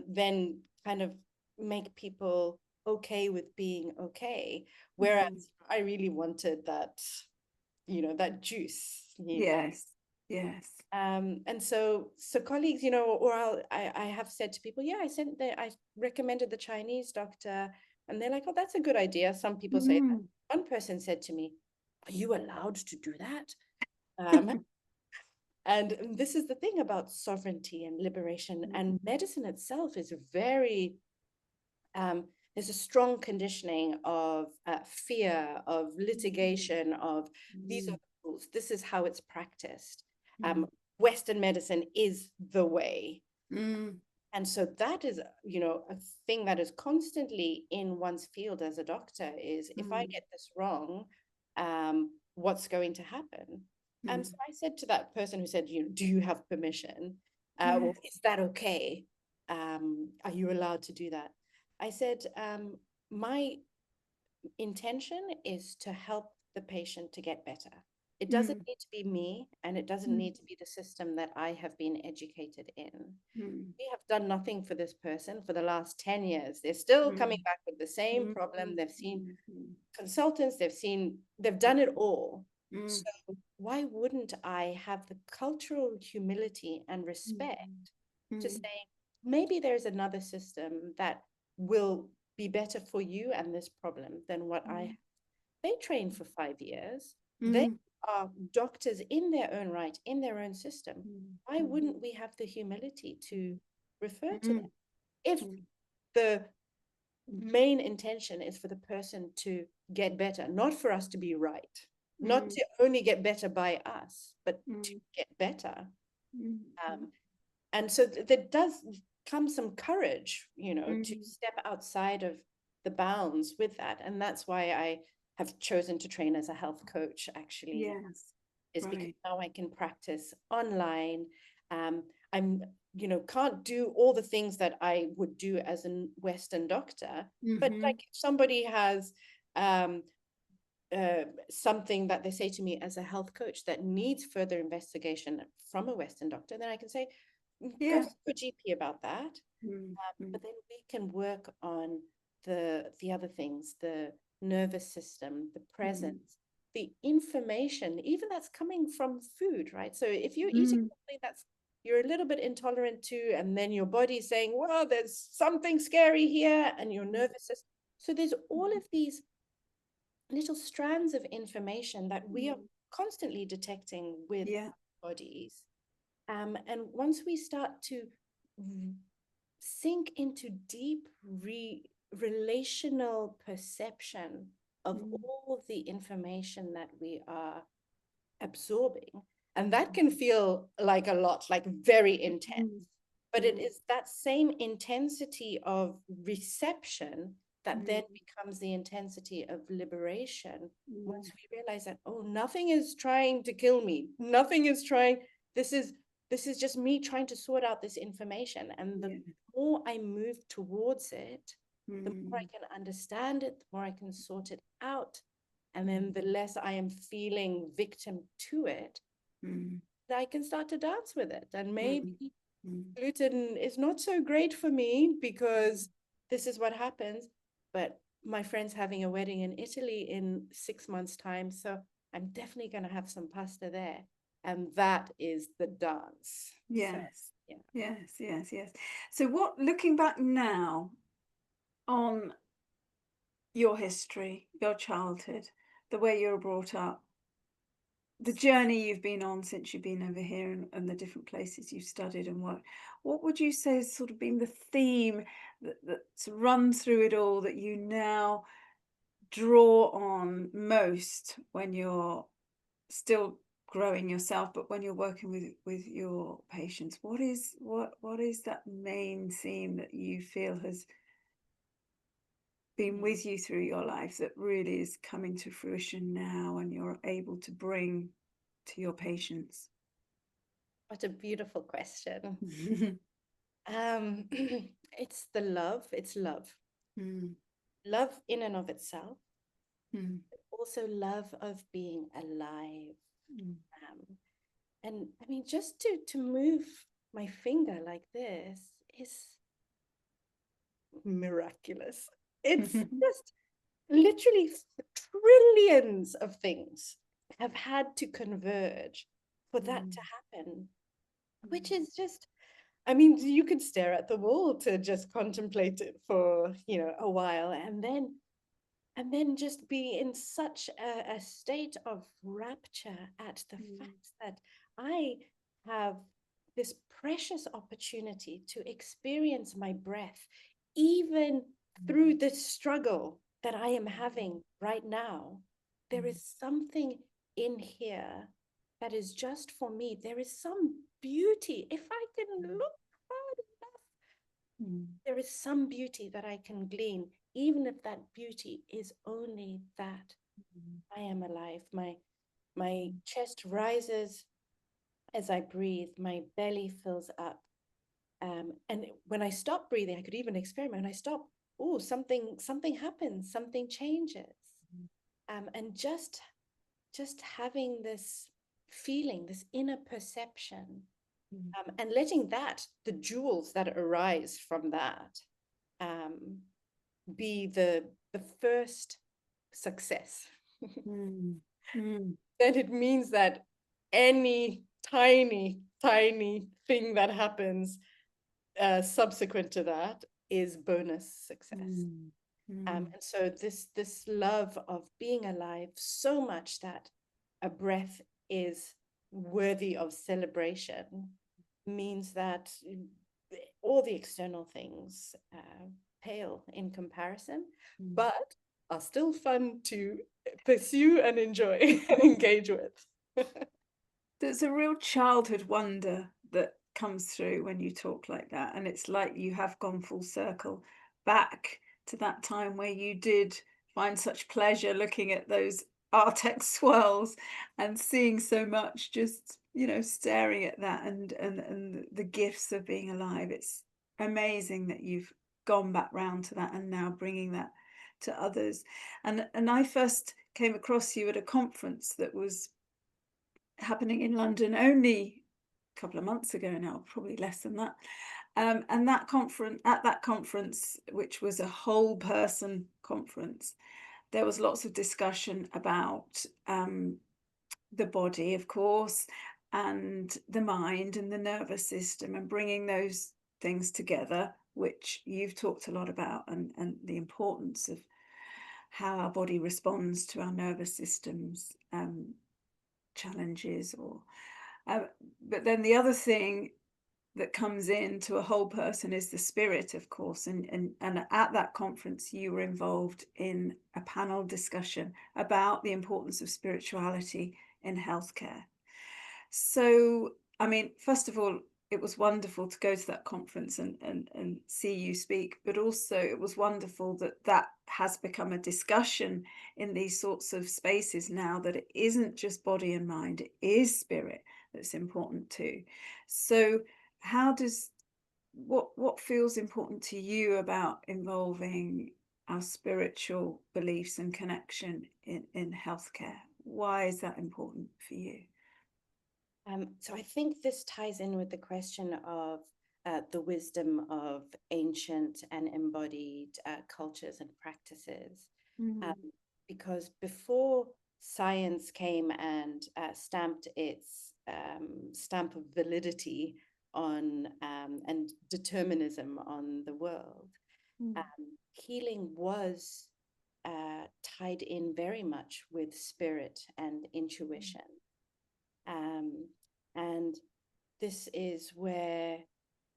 then kind of make people okay with being okay. Whereas Mm. I really wanted that, that juice. Yes. Yes. And so colleagues, or I have said to people, yeah, I recommended the Chinese doctor, and they're like, oh, that's a good idea. Some people say that. Mm. One person said to me, are you allowed to do that? Um, and this is the thing about sovereignty and liberation, and medicine itself is very there's a strong conditioning of fear, of litigation, of these are Mm. the rules. This is how it's practiced. Mm. Western medicine is the way. Mm. And so that is, a thing that is constantly in one's field as a doctor is, if I Mm. get this wrong, what's going to happen? So Mm. I said to that person who said, do you have permission? Or Yes. is that okay? Are you allowed to do that? I said, my intention is to help the patient to get better. It doesn't Mm. need to be me, and it doesn't Mm. need to be the system that I have been educated in. Mm. We have done nothing for this person for the last 10 years. They're still coming Mm. back with the same Mm. problem. They've seen Mm. Mm. consultants, they've done it all. Mm. So why wouldn't I have the cultural humility and Mm. respect to Mm. say, maybe there's another system that will be better for you and this problem than what I have. Mm. They train for 5 years. They Mm. are doctors in their own right, in their own system. Mm. Why Mm. wouldn't we have the humility to refer to them? Mm. If Mm. the main intention is for the person to get better, not for us to be right, not Mm. to only get better by us, but to Mm. get better. Mm. And so there does come some courage, to Mm. step outside of the bounds with that. And that's why I have chosen to train as a health coach, actually, Yes. is because Right. now I can practice online. I'm, can't do all the things that I would do as a Western doctor, but Mm-hmm. like if somebody has um, something that they say to me as a health coach that needs further investigation from a Western doctor, then I can say, go Yeah. to your GP about that. Mm. Mm. But then we can work on the other things, the nervous system, the Mm. presence, the information, even that's coming from food, right? So if you're eating Mm. something that's you're a little bit intolerant to, and then your body's saying, well, there's something scary here, and your nervous system. So there's all of these little strands of information that we are Mm. constantly detecting with Yeah. our bodies. And once we start to sink into deep relational perception of Mm. all the information that we are absorbing, and that can feel like a lot, like very intense, Mm. but it Mm. is that same intensity of reception that then Mm. becomes the intensity of liberation. Once Mm. we realize that, oh, nothing is trying to kill me, nothing is trying, this is just me trying to sort out this information. And the Yeah. more I move towards it, the more I Mm. can understand it, the more I can sort it out, and then the less I am feeling victim to it, Mm. I can start to dance with it. And Mm. maybe Mm. gluten is not so great for me because this is what happens. But my friend's having a wedding in Italy in 6 months' time. So I'm definitely going to have some pasta there. And that is the dance. So, Yes. yeah. Yes. Yes. Yes. So, looking back now on your history, your childhood, the way you were brought up, the journey you've been on since you've been over here, and the different places you've studied and worked, what would you say has sort of been the theme that's run through it all that you now draw on most when you're still growing yourself, but when you're working with your patients? What is that main theme that you feel has been with you through your life that really is coming to fruition now and you're able to bring to your patients? What a beautiful question. It's the love. It's love. Mm, Love in and of itself. mm, Also love of being alive. mm, And I mean, just to move my finger like this is miraculous. It's just literally trillions of things have had to converge for that to mm, happen, which mm, is just, I mean, you could stare at the wall to just contemplate it for, a while, and then just be in such a state of rapture at the mm, fact that I have this precious opportunity to experience my breath, even through the struggle that I am having right now. There mm, is something in here that is just for me. There is some beauty. If I can look hard enough, mm, there is some beauty that I can glean, even if that beauty is only that mm, I am alive. My chest rises as I breathe, my belly fills up. And when I stop breathing, I could even experiment. When I stop, oh, something happens, something changes. And just having this feeling, this inner perception, mm, and letting the jewels that arise from that, um, be the first success. mm, mm, Then it means that any tiny, tiny thing that happens subsequent to that is bonus success. mm, mm, And so this love of being alive so much that a breath is worthy of celebration means that all the external things pale in comparison, mm. but are still fun to pursue and enjoy and engage with. There's a real childhood wonder that comes through when you talk like that, and it's like you have gone full circle back to that time where you did find such pleasure looking at those Arctic swells and seeing so much, just staring at that, and the gifts of being alive. It's amazing that you've gone back round to that and now bringing that to others. And I first came across you at a conference that was happening in London only a couple of months ago now, probably less than that. And that conference, which was a whole person conference, there was lots of discussion about the body, of course, and the mind and the nervous system, and bringing those things together, which you've talked a lot about, and the importance of how our body responds to our nervous system's challenges. But then the other thing that comes into a whole person is the spirit, of course. And at that conference, you were involved in a panel discussion about the importance of spirituality in healthcare. So, I mean, first of all, it was wonderful to go to that conference and see you speak, but also it was wonderful that that has become a discussion in these sorts of spaces now, that it isn't just body and mind, it is spirit that's important too. So how does what feels important to you about involving our spiritual beliefs and connection in healthcare? Why is that important for you? So I think this ties in with the question of the wisdom of ancient and embodied cultures and practices. Um, Mm, because before science came and stamped its stamp of validity on and determinism on the world, mm, healing was tied in very much with spirit and intuition. And this is where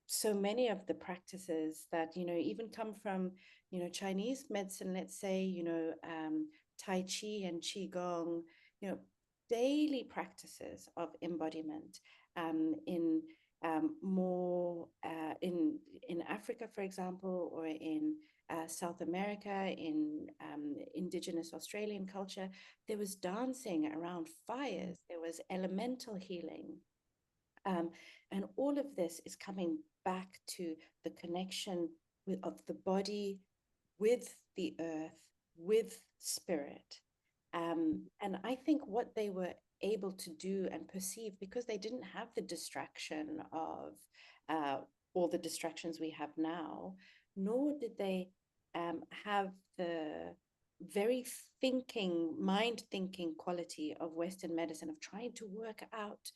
so many of the practices that, even come from, Chinese medicine, let's say, Tai Chi and Qigong, daily practices of embodiment in more in Africa, for example, or in South America, in indigenous Australian culture, there was dancing around fires, there was elemental healing. And all of this is coming back to the connection of the body with the earth, with spirit. And I think what they were able to do and perceive, because they didn't have the distraction of all the distractions we have now, nor did they have the very mind thinking quality of Western medicine, of trying to work out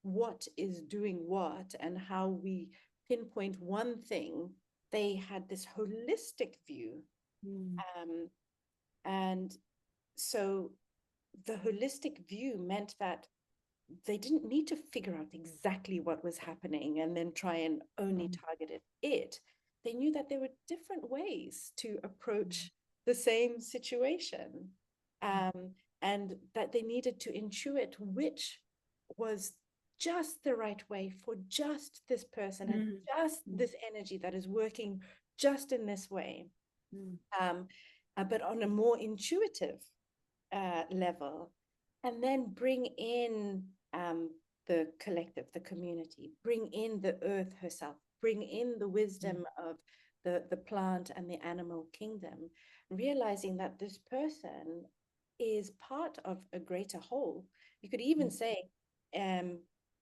what is doing what and how we pinpoint one thing. They had this holistic view. And so the holistic view meant that they didn't need to figure out exactly what was happening and then try and only target it. They knew that there were different ways to approach the same situation, and that they needed to intuit which was just the right way for just this person and just this energy that is working just in this way. But on a more intuitive level, and then bring in the collective, the community, bring in the earth herself, bring in the wisdom of the plant and the animal kingdom, realizing that this person is part of a greater whole. You could even say,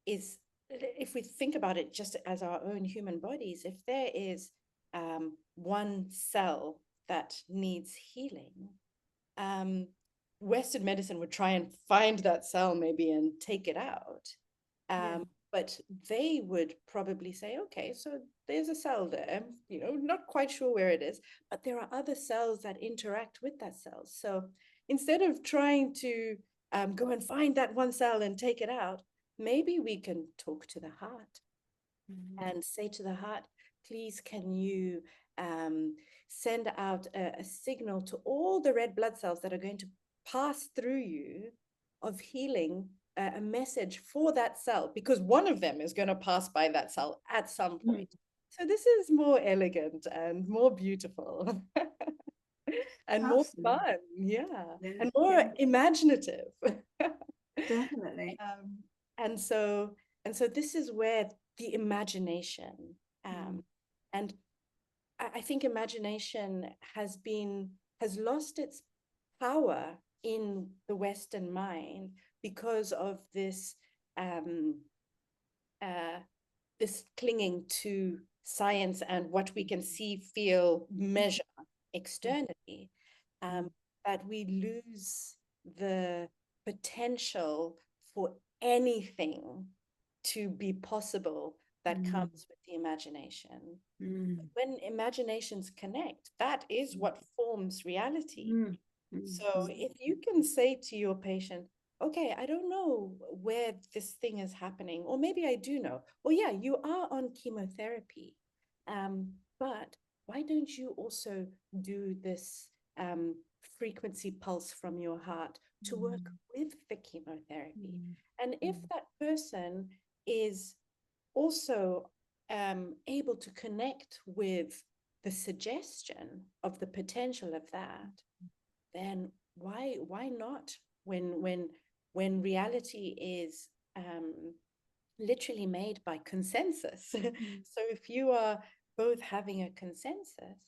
is, if we think about it just as our own human bodies, if there is one cell that needs healing, Western medicine would try and find that cell maybe and take it out. But they would probably say, okay, so there's a cell there, not quite sure where it is, but there are other cells that interact with that cell. So instead of trying to go and find that one cell and take it out, maybe we can talk to the heart and say to the heart, please, can you send out a signal to all the red blood cells that are going to pass through you of healing, a message for that cell, because one of them is going to pass by that cell at some point. So this is more elegant and more beautiful and more fun, and more imaginative. Definitely. And so this is where the imagination, and I think imagination has lost its power in the Western mind because of this this clinging to science and what we can see, feel, measure externally, that we lose the potential for anything to be possible that comes with the imagination. When imaginations connect, that is what forms reality. So if you can say to your patient, okay, I don't know where this thing is happening, or maybe I do know, or yeah, you are on chemotherapy, but why don't you also do this frequency pulse from your heart to work with the chemotherapy? And if that person is also able to connect with the suggestion of the potential of that, then why not? When reality is literally made by consensus. So if you are both having a consensus,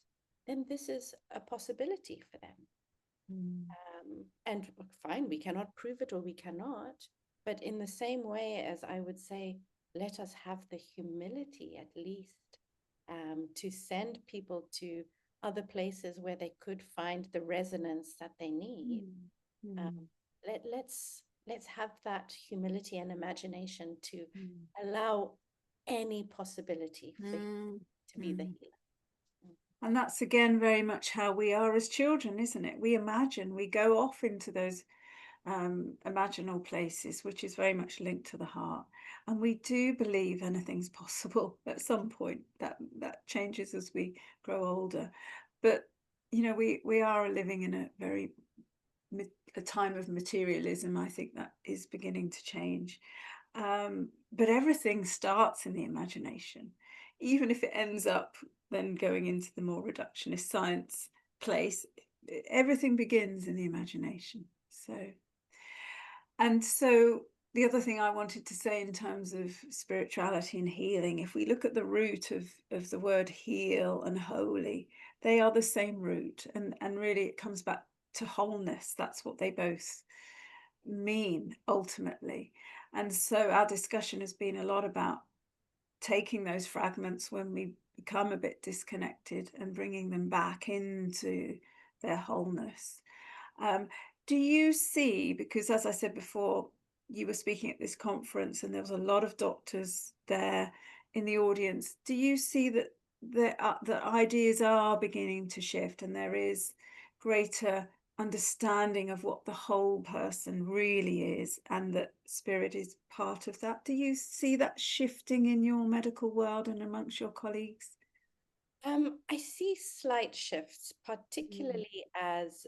then this is a possibility for them. And fine, we cannot prove it or we cannot, but in the same way as I would say, let us have the humility at least to send people to other places where they could find the resonance that they need. Let's have that humility and imagination to allow any possibility for to be the healer. And that's again very much how we are as children, isn't it? We imagine, we go off into those imaginal places, which is very much linked to the heart. And we do believe anything's possible at some point. That changes as we grow older. But we are living in a very a time of materialism. I think that is beginning to change. But everything starts in the imagination, even if it ends up then going into the more reductionist science place. Everything begins in the imagination. So the other thing I wanted to say in terms of spirituality and healing, if we look at the root of the word heal and holy, they are the same root. And really it comes back to wholeness. That's what they both mean ultimately. And so our discussion has been a lot about taking those fragments when we become a bit disconnected and bringing them back into their wholeness. Do you see, because as I said before, you were speaking at this conference and there was a lot of doctors there in the audience, do you see that the ideas are beginning to shift and there is greater understanding of what the whole person really is and that spirit is part of that? Do you see that shifting in your medical world and amongst your colleagues? I see slight shifts, Mm. particularly as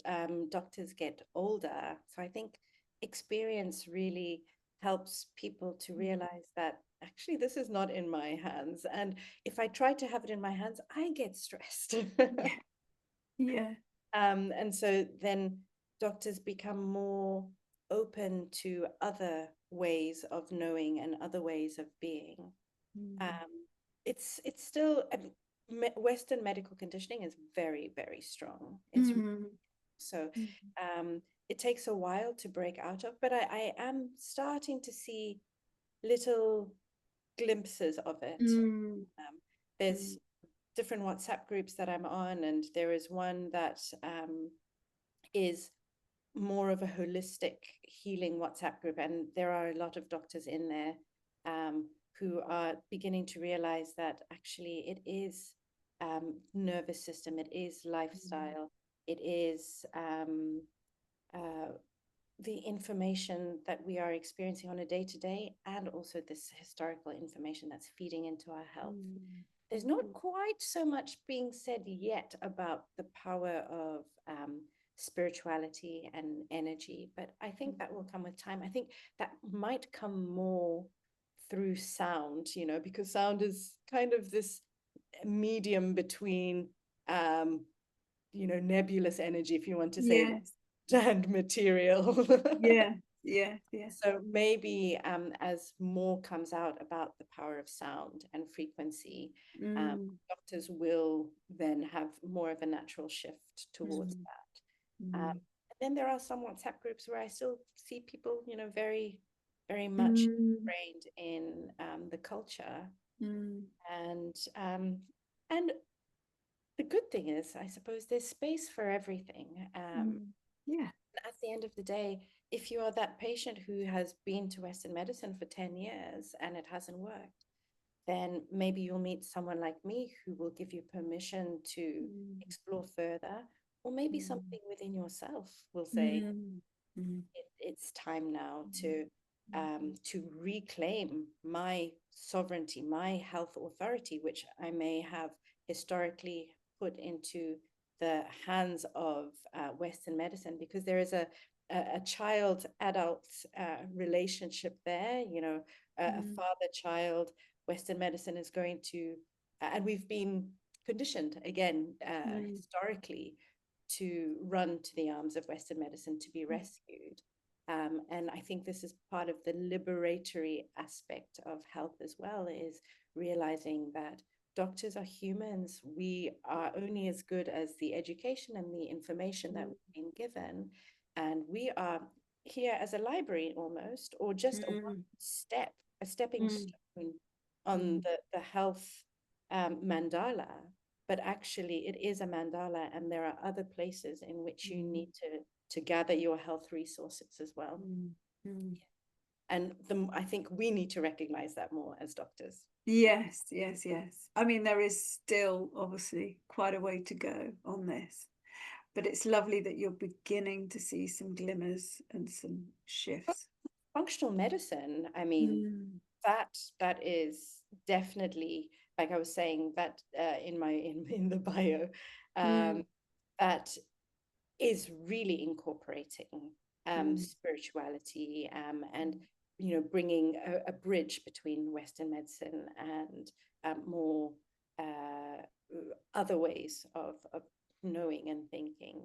doctors get older. So I think experience really helps people to Mm. realize that actually this is not in my hands. And if I try to have it in my hands, I get stressed. Yeah, yeah. And so then doctors become more open to other ways of knowing and other ways of being. Mm. Um, it's still Western medical conditioning is very, very strong. It's Mm. so Mm. it takes a while to break out of, but I am starting to see little glimpses of it. Mm. There's Mm. different WhatsApp groups that I'm on, and there is one that is more of a holistic healing WhatsApp group, and there are a lot of doctors in there who are beginning to realize that actually it is nervous system, it is Mm. lifestyle, it is uh, the information that we are experiencing on a day to day, and also this historical information that's feeding into our health. Mm. There's not quite so much being said yet about the power of spirituality and energy, but I think that will come with time. I think that might come more through sound, because sound is kind of this medium between, nebulous energy, if you want to say that, Yes. and material. Yeah. Yeah. Yeah. So maybe as more comes out about the power of sound and frequency, Mm. doctors will then have more of a natural shift towards Mm. that. Mm. And then there are some WhatsApp groups where I still see people, very, very much Mm. trained in the culture. Mm. And the good thing is, I suppose, there's space for everything. Mm. Yeah. At the end of the day, if you are that patient who has been to Western medicine for 10 years and it hasn't worked, then maybe you'll meet someone like me who will give you permission to Mm. explore further. Or maybe Mm. something within yourself will say, Mm. Mm. it's time now Mm. to reclaim my sovereignty, my health authority, which I may have historically put into the hands of Western medicine, because there is a child adult relationship there, a Mm. father child. Western medicine is going to, and we've been conditioned again Mm. historically to run to the arms of Western medicine to be Mm. rescued. And I think this is part of the liberatory aspect of health as well, is realizing that doctors are humans. We are only as good as the education and the information that Mm. we've been given. And we are here as a library almost, or just a one Mm. step, a stepping Mm. stone on Mm. the health mandala. But actually, it is a mandala, and there are other places in which you Mm. need to gather your health resources as well. Mm. Mm. And I think we need to recognize that more as doctors. Yes, yes, yes. I mean, there is still obviously quite a way to go on this. but it's lovely that you're beginning to see some glimmers and some shifts. Functional medicine, I mean, Mm, that is definitely, like I was saying, that in the bio, mm, that is really incorporating mm, spirituality, and bringing a bridge between Western medicine and more uh, other ways of knowing and thinking.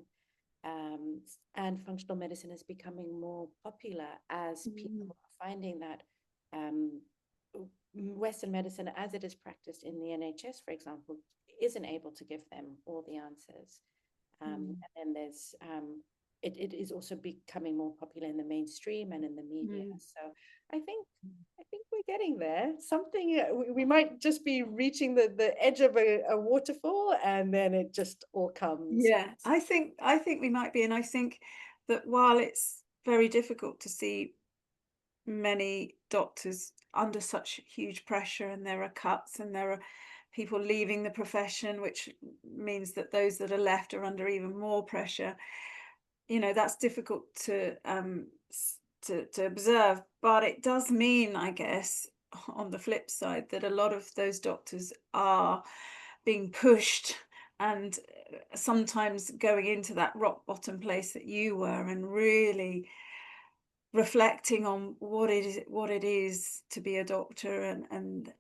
Um, and functional medicine is becoming more popular as mm, people are finding that um, Western medicine, as it is practiced in the NHS, for example, isn't able to give them all the answers. mm, And then there's it is also becoming more popular in the mainstream and in the media. mm. So I think we're getting there. Something we might just be reaching the edge of a waterfall, and then it just all comes. Yeah, I think we might be, and I think that while it's very difficult to see many doctors under such huge pressure, and there are cuts and there are people leaving the profession, which means that those that are left are under even more pressure. That's difficult to observe, but it does mean, I guess, on the flip side, that a lot of those doctors are being pushed, and sometimes going into that rock bottom place that you were, and really reflecting on what it is to be a doctor, and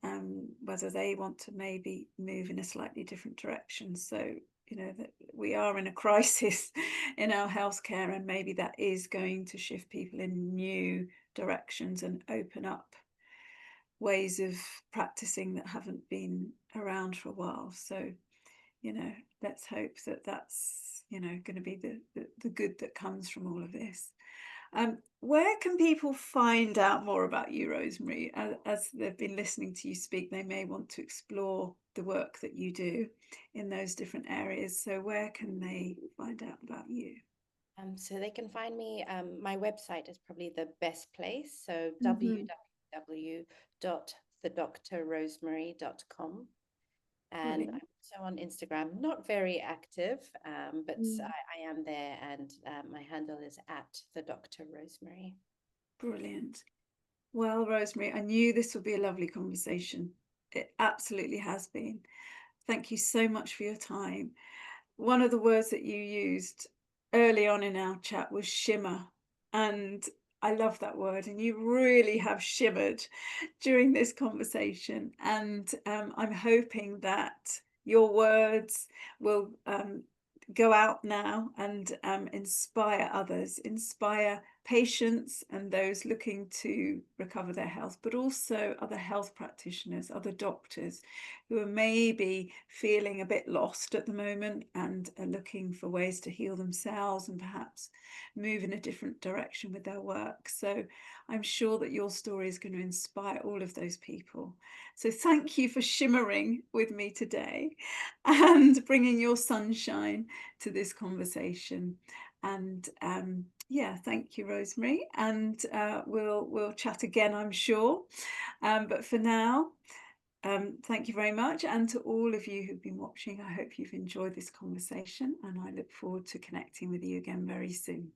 whether they want to maybe move in a slightly different direction. So that we are in a crisis in our healthcare, and maybe that is going to shift people in new directions and open up ways of practicing that haven't been around for a while. So let's hope that that's going to be the good that comes from all of this. Where can people find out more about you, Rosemary? As they've been listening to you speak, they may want to explore the work that you do in those different areas. So where can they find out about you? So they can find me. My website is probably the best place. So Hmm. www.thedrrosemary.com. And I'm Brilliant. also on Instagram, not very active, but Mm, I am there, and my handle is at the Dr. Rosemary. brilliant. Well, Rosemary, I knew this would be a lovely conversation. It absolutely has been. Thank you so much for your time. One of the words that you used early on in our chat was shimmer. And I love that word. And you really have shimmered during this conversation. And I'm hoping that your words will go out now and inspire others, inspire patients and those looking to recover their health, but also other health practitioners, other doctors who are maybe feeling a bit lost at the moment and are looking for ways to heal themselves and perhaps move in a different direction with their work. So I'm sure that your story is going to inspire all of those people. So thank you for shimmering with me today and bringing your sunshine to this conversation. And yeah, thank you, Rosemary. And we'll chat again, I'm sure. But for now, thank you very much. And to all of you who've been watching, I hope you've enjoyed this conversation, and I look forward to connecting with you again very soon.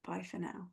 Bye for now.